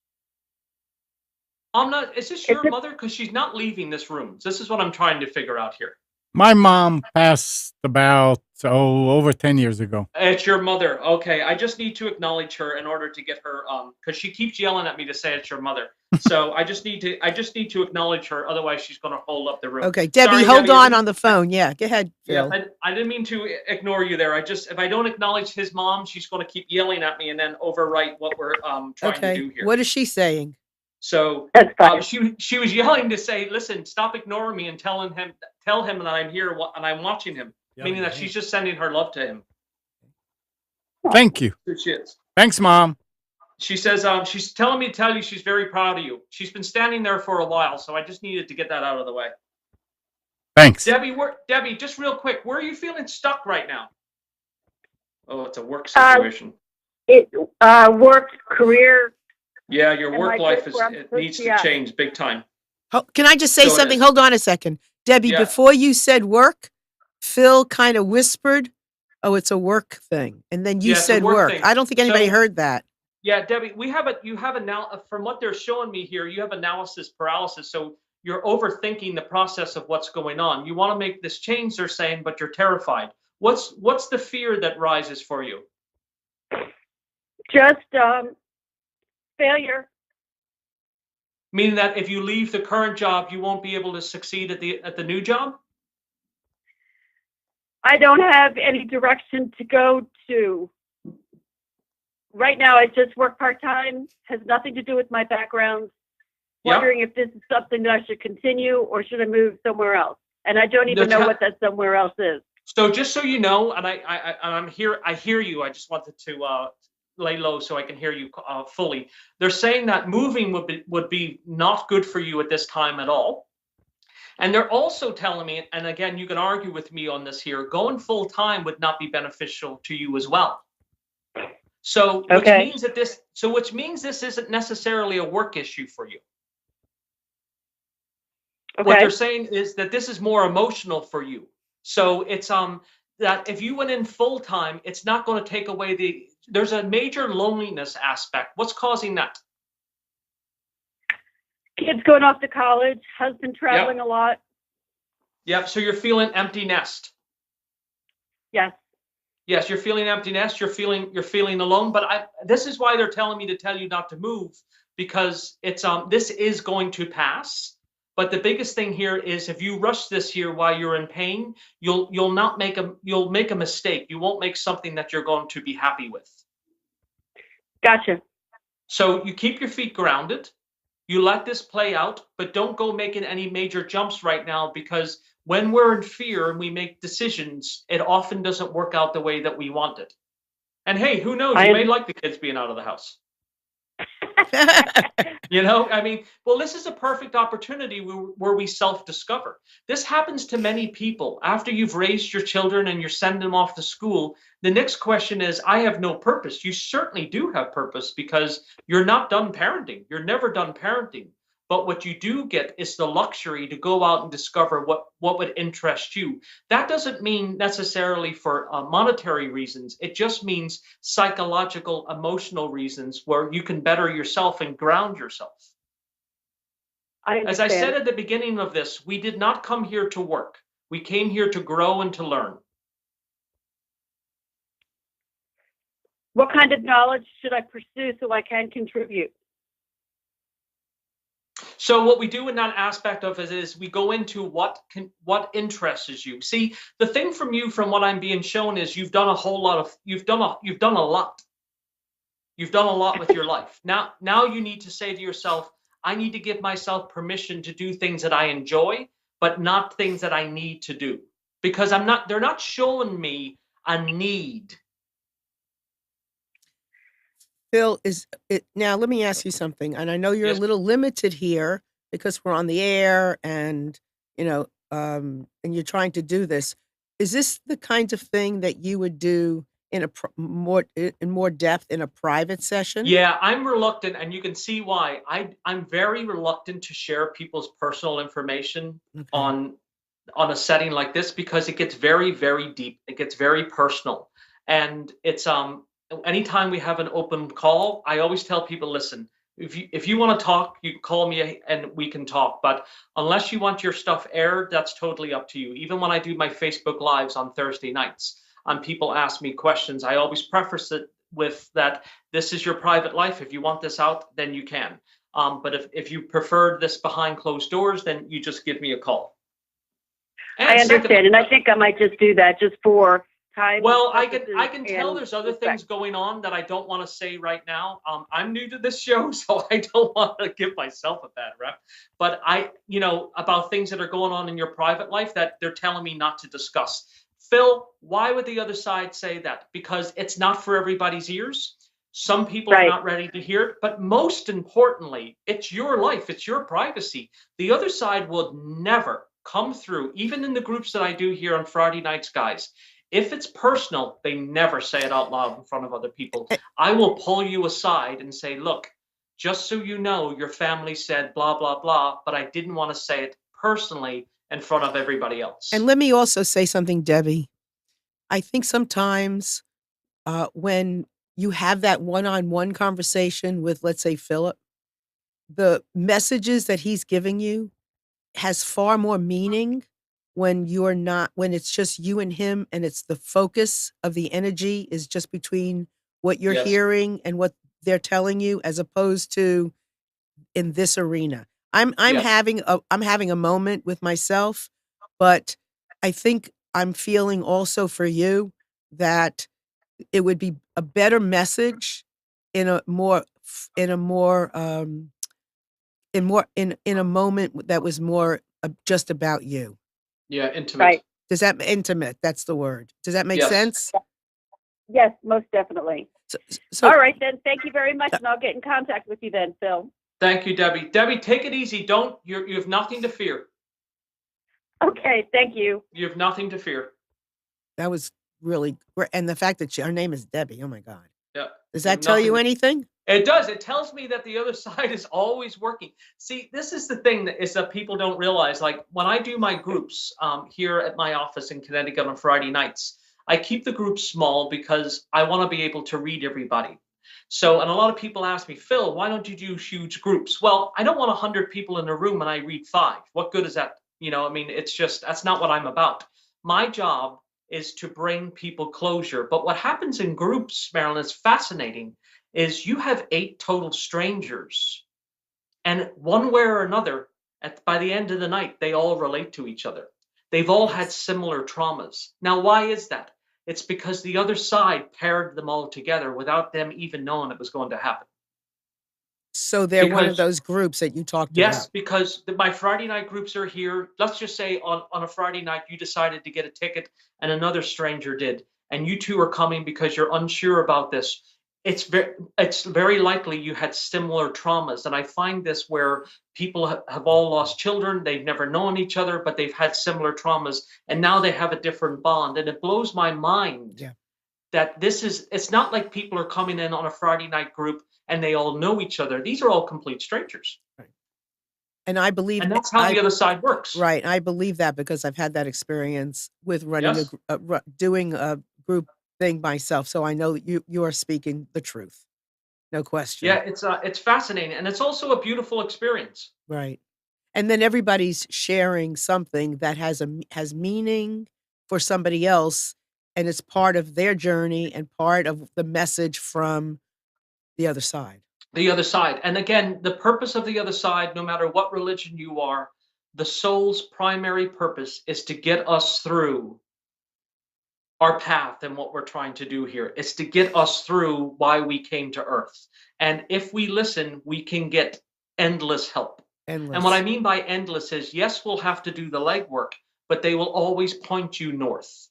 Is this it's your mother? Because she's not leaving this room. This is what I'm trying to figure out here. My mom passed about over 10 years ago. It's your mother. Okay, I just need to acknowledge her in order to get her because she keeps yelling at me to say it's your mother. So I just need to acknowledge her. Otherwise, she's going to hold up the room. Okay, Debbie, Sorry, hold Debbie, on the phone. Yeah, go ahead, Yeah, Phil. I didn't mean to ignore you there. If I don't acknowledge his mom, she's going to keep yelling at me and then overwrite what we're trying to do here. What is she saying? So that's fine. she was yelling to say, "Listen, stop ignoring me and tell him that I'm here and I'm watching him," meaning that she's just sending her love to him. Thank you. Here she is. Thanks, Mom. She says she's telling me to tell you she's very proud of you. She's been standing there for a while, so I just needed to get that out of the way. Thanks. Debbie, just real quick, where are you feeling stuck right now? Oh, it's a work situation. Work, career. Yeah, your and work my life place where I'm needs supposed to to be at. change big time. Can I just say So it something? is. Hold on a second. Debbie, Yeah. before you said work, Phil kind of whispered, "Oh, it's a work thing." And then you Yeah, it's a said work work. thing. I don't think anybody So- heard that. Yeah, Debbie, you have now from what they're showing me here, you have analysis paralysis. So you're overthinking the process of what's going on. You want to make this change, they're saying, but you're terrified. What's the fear that rises for you? Just failure. Meaning that if you leave the current job, you won't be able to succeed at the new job? I don't have any direction to go to. Right now, I just work part-time, has nothing to do with my background. Yeah. Wondering if this is something that I should continue or should I move somewhere else? And I don't even know what that somewhere else is. So just so you know, and I'm here, I hear you. I just wanted to lay low so I can hear you fully. They're saying that moving would be not good for you at this time at all. And they're also telling me, and again, you can argue with me on this here, going full time would not be beneficial to you as well. So which means this isn't necessarily a work issue for you. Okay. What they're saying is that this is more emotional for you. So it's that if you went in full time, it's not going to take away there's a major loneliness aspect. What's causing that? Kids going off to college, husband traveling a lot. Yep. So you're feeling empty nest. Yes. Yes, you're feeling empty nest. You're feeling alone. But this is why they're telling me to tell you not to move, because it's this is going to pass. But the biggest thing here is if you rush this here while you're in pain, you'll make a mistake. You won't make something that you're going to be happy with. Gotcha. So you keep your feet grounded. You let this play out, but don't go making any major jumps right now, because when we're in fear and we make decisions, it often doesn't work out the way that we want it. And hey, who knows? You may like the kids being out of the house. You know, I mean, well, this is a perfect opportunity where we self-discover. This happens to many people. After you've raised your children and you're sending them off to school, the next question is, I have no purpose. You certainly do have purpose, because you're not done parenting. You're never done parenting. But what you do get is the luxury to go out and discover what would interest you. That doesn't mean necessarily for monetary reasons. It just means psychological, emotional reasons where you can better yourself and ground yourself. As I said at the beginning of this, we did not come here to work. We came here to grow and to learn. What kind of knowledge should I pursue so I can contribute? So what we do in that aspect of it is we go into what interests you. See, the thing from what I'm being shown is you've done a lot with your life. Now you need to say to yourself, I need to give myself permission to do things that I enjoy, but not things that I need to do, because they're not showing me a need. Phil, now let me ask you something. And I know you're Yes. a little limited here because we're on the air and, and you're trying to do this, is this the kind of thing that you would do in a in more depth in a private session? Yeah, I'm reluctant, and you can see why. I'm very reluctant to share people's personal information Okay. on a setting like this because it gets very, very deep. It gets very personal. And it's anytime we have an open call, I always tell people, listen, if you want to talk, you call me and we can talk. But unless you want your stuff aired, that's totally up to you. Even when I do my Facebook Lives on Thursday nights, people ask me questions, I always preface it with that this is your private life. If you want this out, then you can. But if you prefer this behind closed doors, then you just give me a call. And I understand, secondly, and I think I might just do that just for time. well, I purposes can tell and there's other respect. things going on that I don't want to say right now. I'm new to this show, so I don't want to give myself a bad rep. But about things that are going on in your private life that they're telling me not to discuss. Phil, why would the other side say that? Because it's not for everybody's ears. Some people are Right. not ready to hear it, but most importantly, it's your life, it's your privacy. The other side will never come through, even in the groups that I do here on Friday nights, guys. If it's personal, they never say it out loud in front of other people. I will pull you aside and say, look, just so you know, your family said blah, blah, blah, but I didn't want to say it personally in front of everybody else. And let me also say something, Debbie. I think sometimes when you have that one-on-one conversation with, let's say, Philip, the messages that he's giving you has far more meaning when it's just you and him, and it's the focus of the energy is just between what you're Yes. hearing and what they're telling you, as opposed to in this arena. I'm Yes. having a moment with myself, but I think I'm feeling also for you that it would be a better message in a more in a more in a moment that was more just about you. Yeah, intimate. Right. Does that intimate? That's the word. Does that make Yes. sense? Yes, most definitely. So All right, then. Thank you very much, and I'll get in contact with you then, Phil. Thank you, Debbie. Debbie, take it easy. You have nothing to fear. Okay, thank you. You have nothing to fear. that was really great, and the fact that her name is Debbie. Oh my God. Yeah. Does You have that tell you nothing to- anything? It does. It tells me that the other side is always working. See, this is the thing that people don't realize. Like when I do my groups here at my office in Connecticut on Friday nights, I keep the groups small because I want to be able to read everybody. So, and a lot of people ask me, Phil, why don't you do huge groups? Well, I don't want 100 people in a room and I read 5. What good is that? It's just, that's not what I'm about. My job is to bring people closure. But what happens in groups, Marilyn, is fascinating, is you have 8 total strangers. And one way or another, by the end of the night, they all relate to each other. They've all had similar traumas. Now, why is that? It's because the other side paired them all together without them even knowing it was going to happen. So they're one of Because- those groups that you talked Yes, about. because my Friday night groups are here. Let's just say on a Friday night, you decided to get a ticket and another stranger did. And you two are coming because you're unsure about this. It's very likely you had similar traumas. And I find this where people have all lost children. They've never known each other, but they've had similar traumas. And now they have a different bond. And it blows my mind that it's not like people are coming in on a Friday night group and they all know each other. These are all complete strangers. And I believe And that's how the other side works. Right. I believe that because I've had that experience with running Yes. doing a group thing myself. So I know that you are speaking the truth. No question. Yeah, it's fascinating, and it's also a beautiful experience. Right. And then everybody's sharing something that has meaning for somebody else, and it's part of their journey and part of the message from the other side. The other side, and again, the purpose of the other side, no matter what religion you are, the soul's primary purpose is to get us through our path and what we're trying to do here. It's to get us through why we came to Earth. And if we listen, we can get endless help. Endless. And what I mean by endless is, yes, we'll have to do the legwork, but they will always point you north.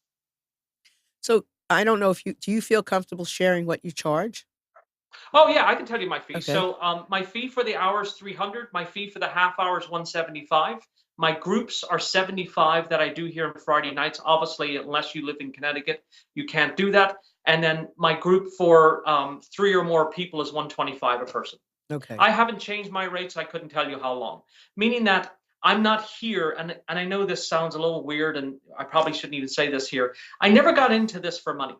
So I don't know if do you feel comfortable sharing what you charge? Oh yeah, I can tell you my fee. Okay. So my fee for the hour is $300. My fee for the half hour is $175. My groups are 75 that I do here on Friday nights. Obviously, unless you live in Connecticut, you can't do that. And then my group for 3 or more people is 125 a person. Okay. I haven't changed my rates. I couldn't tell you how long. Meaning that I'm not here, and I know this sounds a little weird, and I probably shouldn't even say this here. I never got into this for money.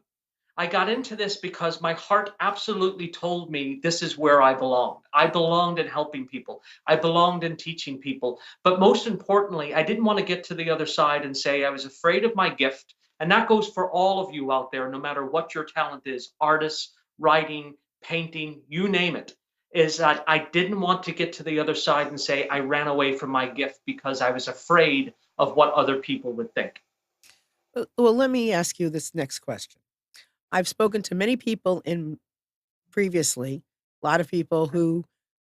I got into this because my heart absolutely told me this is where I belonged. I belonged in helping people. I belonged in teaching people. But most importantly, I didn't want to get to the other side and say I was afraid of my gift. And that goes for all of you out there, no matter what your talent is, artists, writing, painting, you name it, is that I didn't want to get to the other side and say I ran away from my gift because I was afraid of what other people would think. Well, let me ask you this next question. I've spoken to many people previously, a lot of people who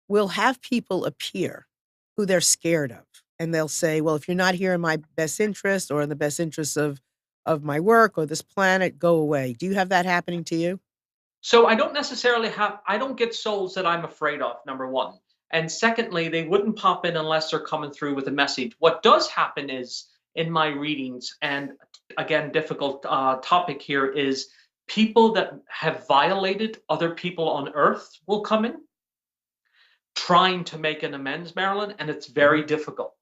will have people appear who they're scared of. And they'll say, well, if you're not here in my best interest or in the best interest of my work or this planet, go away. Do you have that happening to you? So I don't get souls that I'm afraid of, number one. And secondly, they wouldn't pop in unless they're coming through with a message. What does happen is in my readings, and again, difficult topic here, is people that have violated other people on earth will come in trying to make an amends, Marilyn, and it's very difficult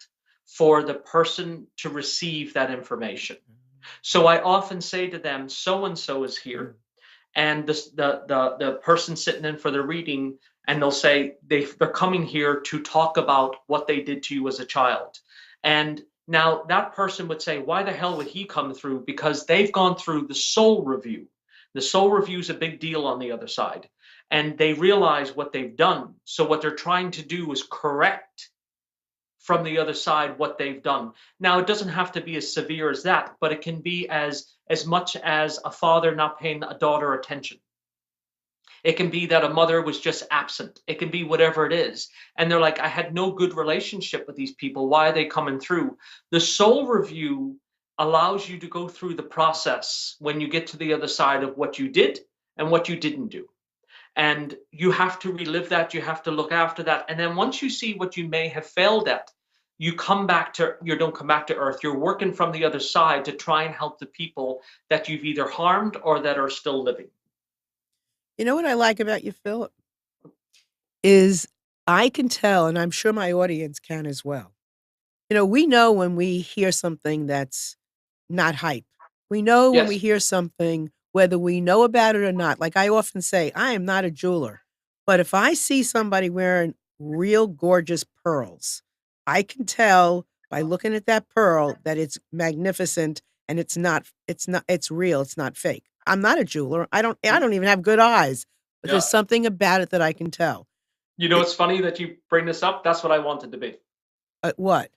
for the person to receive that information. So I often say to them, so-and-so is here, and the person sitting in for the reading, and they'll say they're coming here to talk about what they did to you as a child. And now that person would say, why the hell would he come through? Because they've gone through the soul review. The soul review is a big deal on the other side, and they realize what they've done. So what they're trying to do is correct from the other side what they've done. Now, it doesn't have to be as severe as that, but it can be as much as a father not paying a daughter attention. It can be that a mother was just absent. It can be whatever it is. And they're like, I had no good relationship with these people. Why are they coming through? The soul review allows you to go through the process when you get to the other side of what you did and what you didn't do. And you have to relive that. You have to look after that. And then once you see what you may have failed at, you don't come back to earth. You're working from the other side to try and help the people that you've either harmed or that are still living. You know what I like about you, Philip, is I can tell, and I'm sure my audience can as well. We know when we hear something that's not hype. We know when we hear something, whether we know about it or not. Like I often say, I am not a jeweler, but if I see somebody wearing real gorgeous pearls, I can tell by looking at that pearl that it's magnificent and it's real. It's not fake. I'm not a jeweler. I don't even have good eyes, but there's something about it that I can tell. It's funny that you bring this up. That's what I wanted to be. What?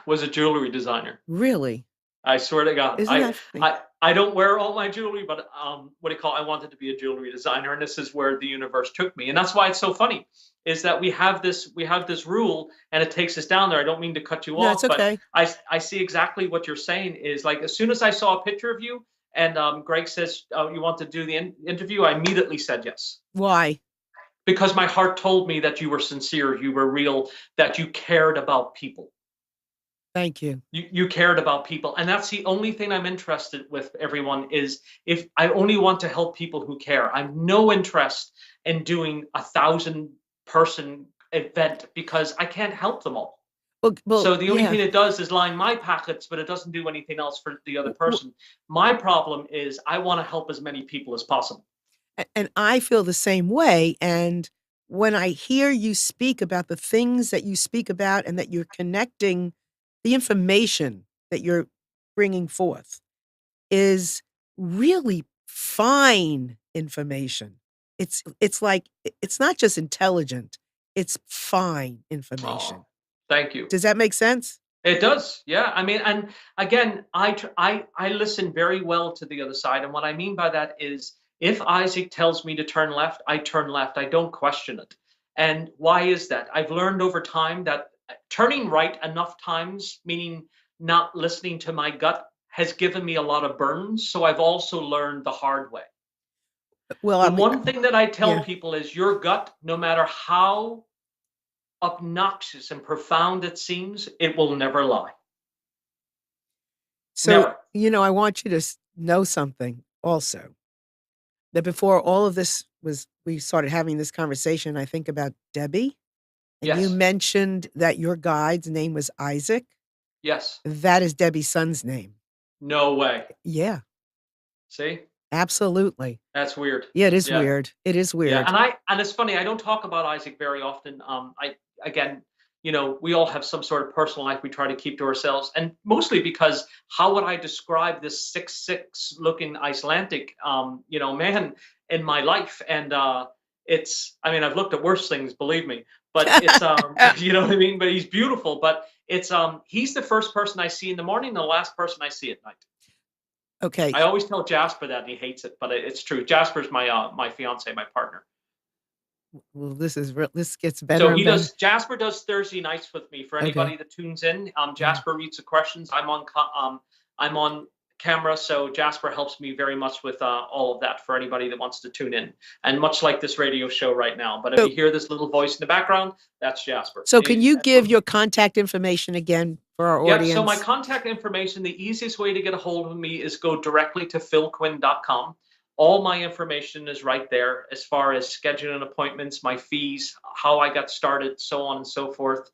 Was a jewelry designer. Really? I swear to God. Isn't that funny? I don't wear all my jewelry, but I wanted to be a jewelry designer, and this is where the universe took me. And that's why it's so funny, is that we have this rule, and it takes us down there. I don't mean to cut you off, it's okay. But I see exactly what you're saying. Is like as soon as I saw a picture of you, and Greg says you want to do the interview, I immediately said yes. Why? Because my heart told me that you were sincere, you were real, that you cared about people. Thank you. You cared about people. And that's the only thing I'm interested with everyone is if I only want to help people who care. I have no interest in doing 1,000-person event because I can't help them all. Well, so the only thing it does is line my pockets, but it doesn't do anything else for the other person. My problem is I want to help as many people as possible. And I feel the same way. And when I hear you speak about the things that you speak about and that you're connecting, the information that you're bringing forth is really fine information. It's like, it's not just intelligent, it's fine information. Oh, thank you. Does that make sense? It does. Yeah. I mean, and again, I listen very well to the other side. And what I mean by that is if Isaac tells me to turn left, I turn left. I don't question it. And why is that? I've learned over time that turning right enough times, meaning not listening to my gut, has given me a lot of burns. So I've also learned the hard way. Well, one thing that I tell people is your gut, no matter how obnoxious and profound it seems, it will never lie. So, Never. I want you to know something also. That before all of this we started having this conversation, I think about Debbie, and you Yes. mentioned that your guide's name was Isaac. Yes. That is Debbie's son's name. No way. Yeah, See? absolutely. That's weird. Yeah, it is Yeah. weird. It is Yeah. weird. And it's funny, I don't talk about Isaac very often. Again, we all have some sort of personal life we try to keep to ourselves. And mostly because how would I describe this 6'6" looking Icelandic man in my life? And I've looked at worse things, believe me. But it's you know what I mean? But he's beautiful. But it's he's the first person I see in the morning and the last person I see at night. Okay. I always tell Jasper that, and he hates it, but it's true. Jasper's my fiance, my partner. Well, this gets better. So and better. Jasper does Thursday nights with me. For anybody that tunes in, Jasper reads the questions. I'm on camera, so Jasper helps me very much with all of that for anybody that wants to tune in. And much like this radio show right now. But if you hear this little voice in the background, that's Jasper. So can you give your contact information again for our audience? So my contact information, the easiest way to get a hold of me is go directly to philquinn.com. All my information is right there as far as scheduling appointments, my fees, how I got started, so on and so forth.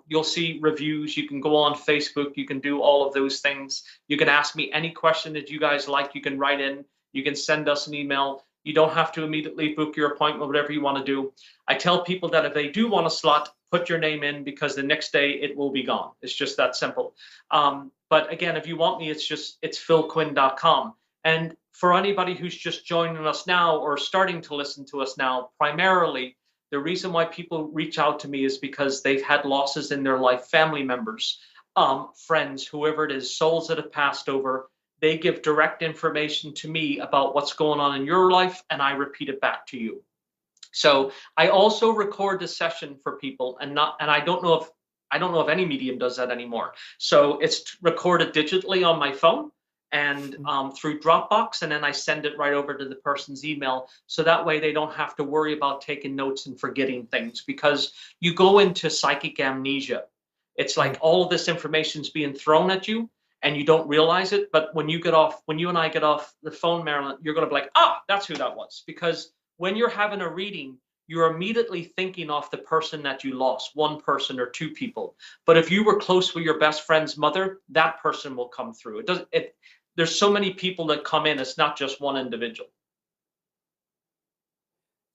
You'll see reviews. You can go on Facebook. You can do all of those things. You can ask me any question that you guys like. You can write in. You can send us an email. You don't have to immediately book your appointment, whatever you want to do. I tell people that if they do want a slot, put your name in because the next day it will be gone. It's just that simple. But again, if you want me, it's philquinn.com. And for anybody who's just joining us now or starting to listen to us now, primarily, the reason why people reach out to me is because they've had losses in their life, family members, friends, whoever it is, souls that have passed over. They give direct information to me about what's going on in your life, and I repeat it back to you. So I also record the session for people, and I don't know if any medium does that anymore. So it's recorded digitally on my phone and through Dropbox, and then I send it right over to the person's email. So that way they don't have to worry about taking notes and forgetting things, because you go into psychic amnesia. It's like all of this information is being thrown at you and you don't realize it. But when you and I get off the phone, Marilyn, you're going to be like, that's who that was. Because when you're having a reading, you're immediately thinking off the person that you lost, one person or two people. But if you were close with your best friend's mother, that person will come through. There's so many people that come in. It's not just one individual.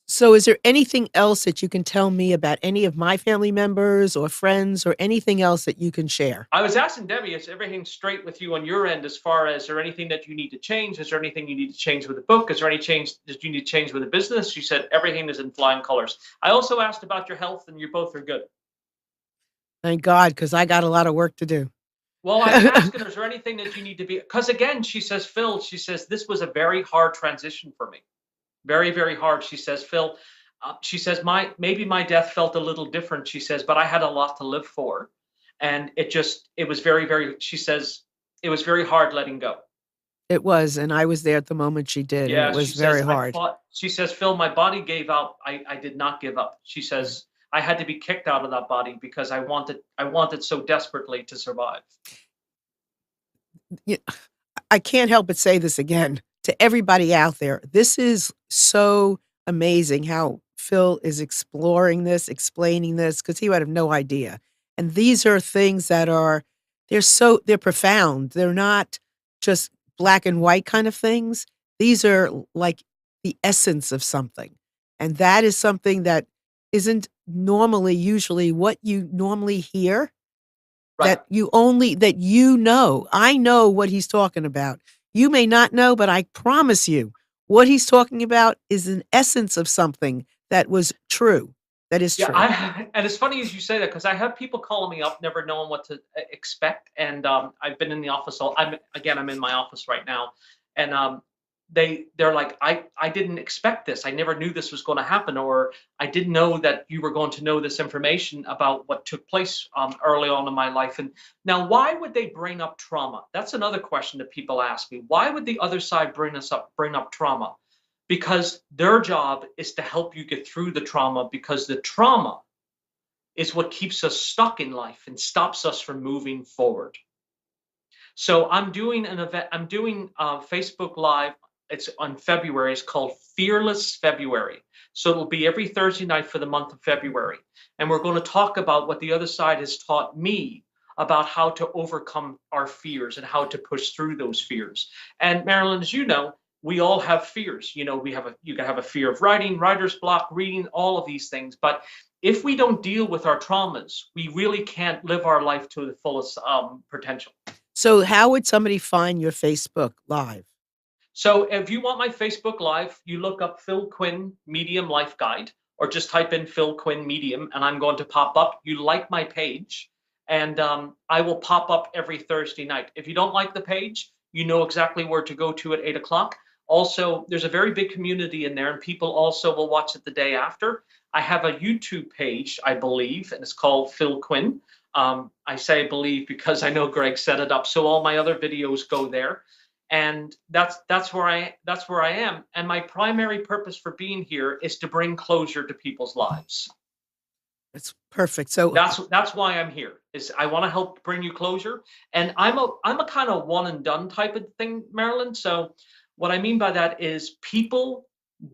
So is there anything else that you can tell me about any of my family members or friends or anything else that you can share? I was asking Debbie, is everything straight with you on your end as far as, is there anything that you need to change? Is there anything you need to change with the book? Is there any change that you need to change with the business? She said everything is in flying colors. I also asked about your health, and you both are good. Thank God, because I got a lot of work to do. Well, I was asking her, is there anything that you need to be, because again, she says, Phil, this was a very hard transition for me. Very, very hard. She says, Phil, maybe my death felt a little different. She says, but I had a lot to live for. And it was very, very, she says, it was very hard letting go. It was. And I was there at the moment she did. Yeah, and it was very hard. She says, Phil, my body gave up. I did not give up. She says, I had to be kicked out of that body because I wanted so desperately to survive. Yeah, I can't help but say this again to everybody out there. This is so amazing how Phil is exploring this, explaining this, because he would have no idea. And these are things that they're profound. They're not just black and white kind of things. These are like the essence of something. And that is something that isn't usually what you normally hear. Right. That you know. I know what he's talking about. You may not know, but I promise you what he's talking about is an essence of something that was true. That is true. And it's funny as you say that, because I have people calling me up, never knowing what to expect. And I've been in the office. I'm in my office right now. And they're like, I didn't expect this. I never knew this was going to happen, or I didn't know that you were going to know this information about what took place early on in my life. And now, why would they bring up trauma? That's another question that people ask me. Why would the other side bring up trauma? Because their job is to help you get through the trauma, because the trauma is what keeps us stuck in life and stops us from moving forward. So I'm doing an event. I'm doing Facebook Live. It's on February. It's called Fearless February. So it'll be every Thursday night for the month of February. And we're going to talk about what the other side has taught me about how to overcome our fears and how to push through those fears. And Marilyn, as you know, we all have fears. You know, you can have a fear of writing, writer's block, reading, all of these things. But if we don't deal with our traumas, we really can't live our life to the fullest potential. So how would somebody find your Facebook Live? So if you want my Facebook Live, you look up Phil Quinn Medium Life Guide, or just type in Phil Quinn Medium, and I'm going to pop up. You like my page, and I will pop up every Thursday night. If you don't like the page, you know exactly where to go to at 8 o'clock. Also, there's a very big community in there, and people also will watch it the day after. I have a YouTube page, I believe, and it's called Phil Quinn. I say believe because I know Greg set it up, so all my other videos go there, and that's where I am. And my primary purpose for being here is to bring closure to people's lives. That's perfect. So that's why I'm here. Is I want to help bring you closure, and I'm a kind of one and done type of thing, Marilyn. So what I mean by that is people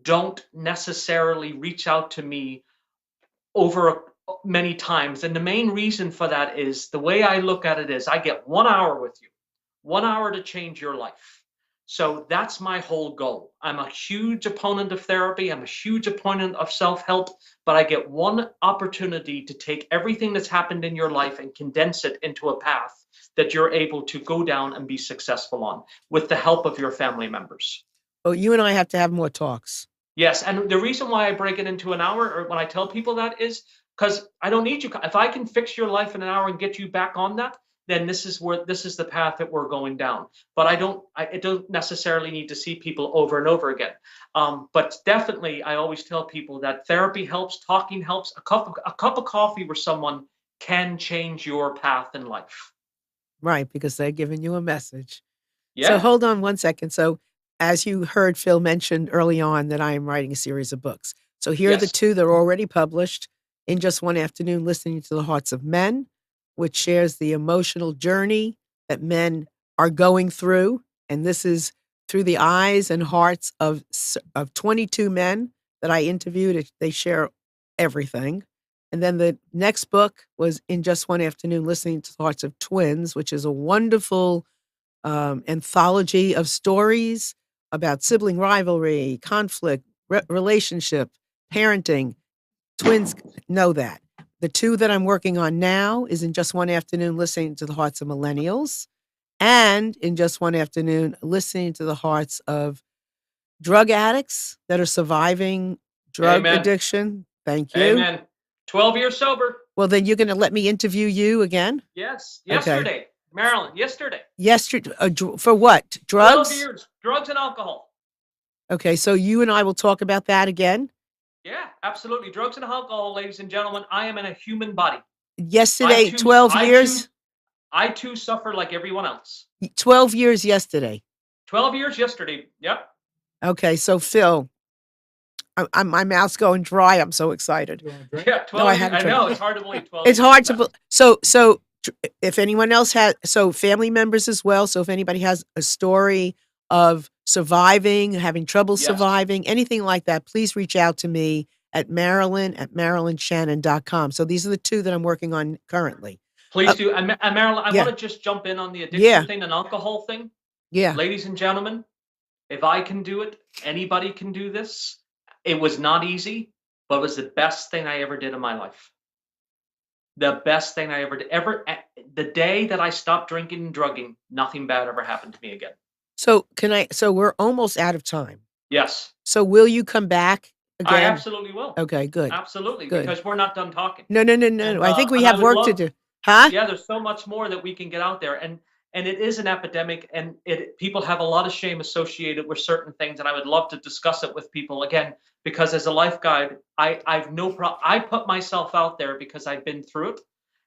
don't necessarily reach out to me over many times. And the main reason for that is the way I look at it is I get 1 hour with you, 1 hour to change your life. So that's my whole goal. I'm a huge opponent of therapy. I'm a huge opponent of self-help, but I get one opportunity to take everything that's happened in your life and condense it into a path that you're able to go down and be successful on with the help of your family members. Oh, you and I have to have more talks. Yes, and the reason why I break it into an hour, or when I tell people that, is because I don't need you. If I can fix your life in an hour and get you back on that, then this is the path that we're going down. But I don't necessarily need to see people over and over again. But definitely, I always tell people that therapy helps, talking helps. A cup of coffee with someone can change your path in life. Right, because they're giving you a message. Yeah. So hold on one second. So as you heard Phil mentioned early on that I am writing a series of books. So here are the Yes. two that are already published. In Just One Afternoon, Listening to the Hearts of Men, which shares the emotional journey that men are going through. And this is through the eyes and hearts of 22 men that I interviewed. They share everything. And then the next book was In Just One Afternoon, Listening to the Hearts of Twins, which is a wonderful anthology of stories about sibling rivalry, conflict, relationship, parenting. Twins know that. The two that I'm working on now is In Just One Afternoon, Listening to the Hearts of Millennials, and In Just One Afternoon, Listening to the Hearts of drug addicts that are surviving drug Amen. addiction. Thank you. Amen. 12 years sober. Well, then you're going to let me interview you again? Yes. Okay. Yesterday. Marilyn, yesterday. Yesterday. For what? Drugs? 12 years. Drugs and alcohol. Okay, so you and I will talk about that again. Yeah, absolutely. Drugs and alcohol, ladies and gentlemen. I am in a human body. Yesterday, 12 years? I too suffer like everyone else. 12 years yesterday. 12 years yesterday. Yep. Okay, so Phil, my mouth's going dry. I'm so excited. Yeah, 12 No, I years. haven't I drank. know, it's hard to believe 12 It's years. hard to believe. So if anyone else has, so family members as well. So if anybody has a story of surviving, having trouble Yes. surviving, anything like that, please reach out to me at Marilyns@MarilynShannon.com. So these are the two that I'm working on currently. Please do. And Marilyn, I yeah. want to just jump in on the addiction thing and alcohol thing. Yeah. Ladies and gentlemen, if I can do it, anybody can do this. It was not easy, but it was the best thing I ever did in my life. The best thing I ever did. The day that I stopped drinking and drugging, nothing bad ever happened to me again. So so we're almost out of time. Yes. So will you come back again? I absolutely will. Okay, good. Absolutely, Good. because we're not done talking. No. And, I think we and I have would work to love- do. Huh? Yeah, there's so much more that we can get out there, and it is an epidemic, and people have a lot of shame associated with certain things, and I would love to discuss it with people again, because as a life guide, I've no problem. I put myself out there because I've been through it,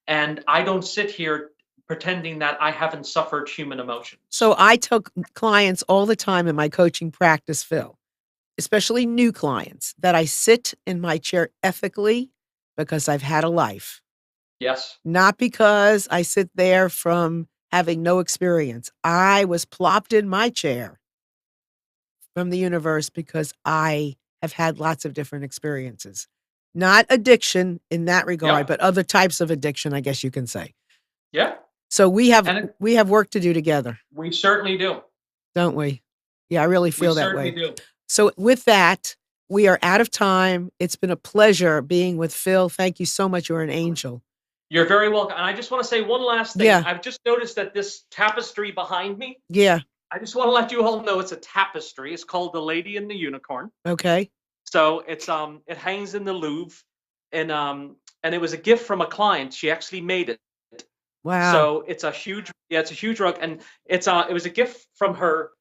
and I don't sit here pretending that I haven't suffered human emotions. So I took clients all the time in my coaching practice, Phil, especially new clients, that I sit in my chair ethically because I've had a life. Yes. Not because I sit there from having no experience. I was plopped in my chair from the universe because I have had lots of different experiences. Not addiction in that regard, Yeah. but other types of addiction, I guess you can say. Yeah. So we have And work to do together, we certainly do. don't we? Yeah, I really We feel that certainly way. do. So with that, we are out of time. It's been a pleasure being with Phil. Thank you so much. You're an angel. You're very welcome. And I just want to say one last thing. Yeah. I've just noticed that this tapestry behind me, Yeah. I just want to let you all know it's a tapestry. It's called The Lady and the Unicorn. Okay. So it's it hangs in the Louvre, and it was a gift from a client. She actually made it. Wow. So it's a huge rug, and it was a gift from her.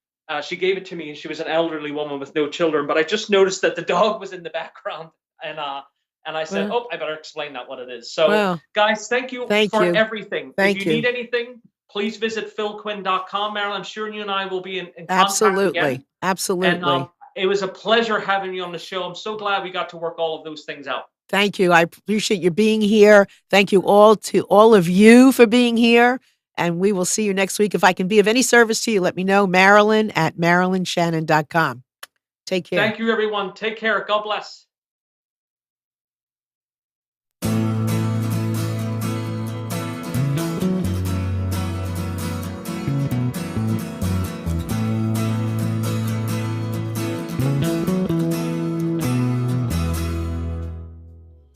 She gave it to me, and she was an elderly woman with no children. But I just noticed that the dog was in the background, and I said, Wow. "Oh, I better explain that what it is." So, Wow. guys, thank you Thank for you. everything. Thank if you you. need anything, please visit philquinn.com. Marilyn, I'm sure you and I will be in contact Absolutely. again. Absolutely. And it was a pleasure having you on the show. I'm so glad we got to work all of those things out. Thank you. I appreciate you being here. Thank you all to all of you for being here. And we will see you next week. If I can be of any service to you, let me know. Marilyn at MarilynShannon.com. Take care. Thank you, everyone. Take care. God bless.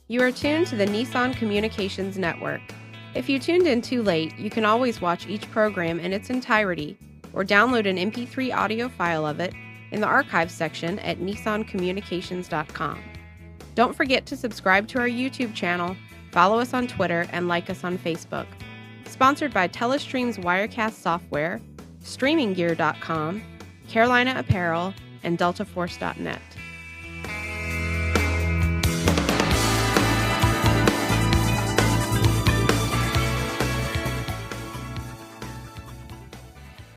You are tuned to the Nissan Communications Network. If you tuned in too late, you can always watch each program in its entirety or download an MP3 audio file of it in the archives section at nissancommunications.com. Don't forget to subscribe to our YouTube channel, follow us on Twitter, and like us on Facebook. Sponsored by Telestream's Wirecast software, StreamingGear.com, Carolina Apparel, and DeltaForce.net.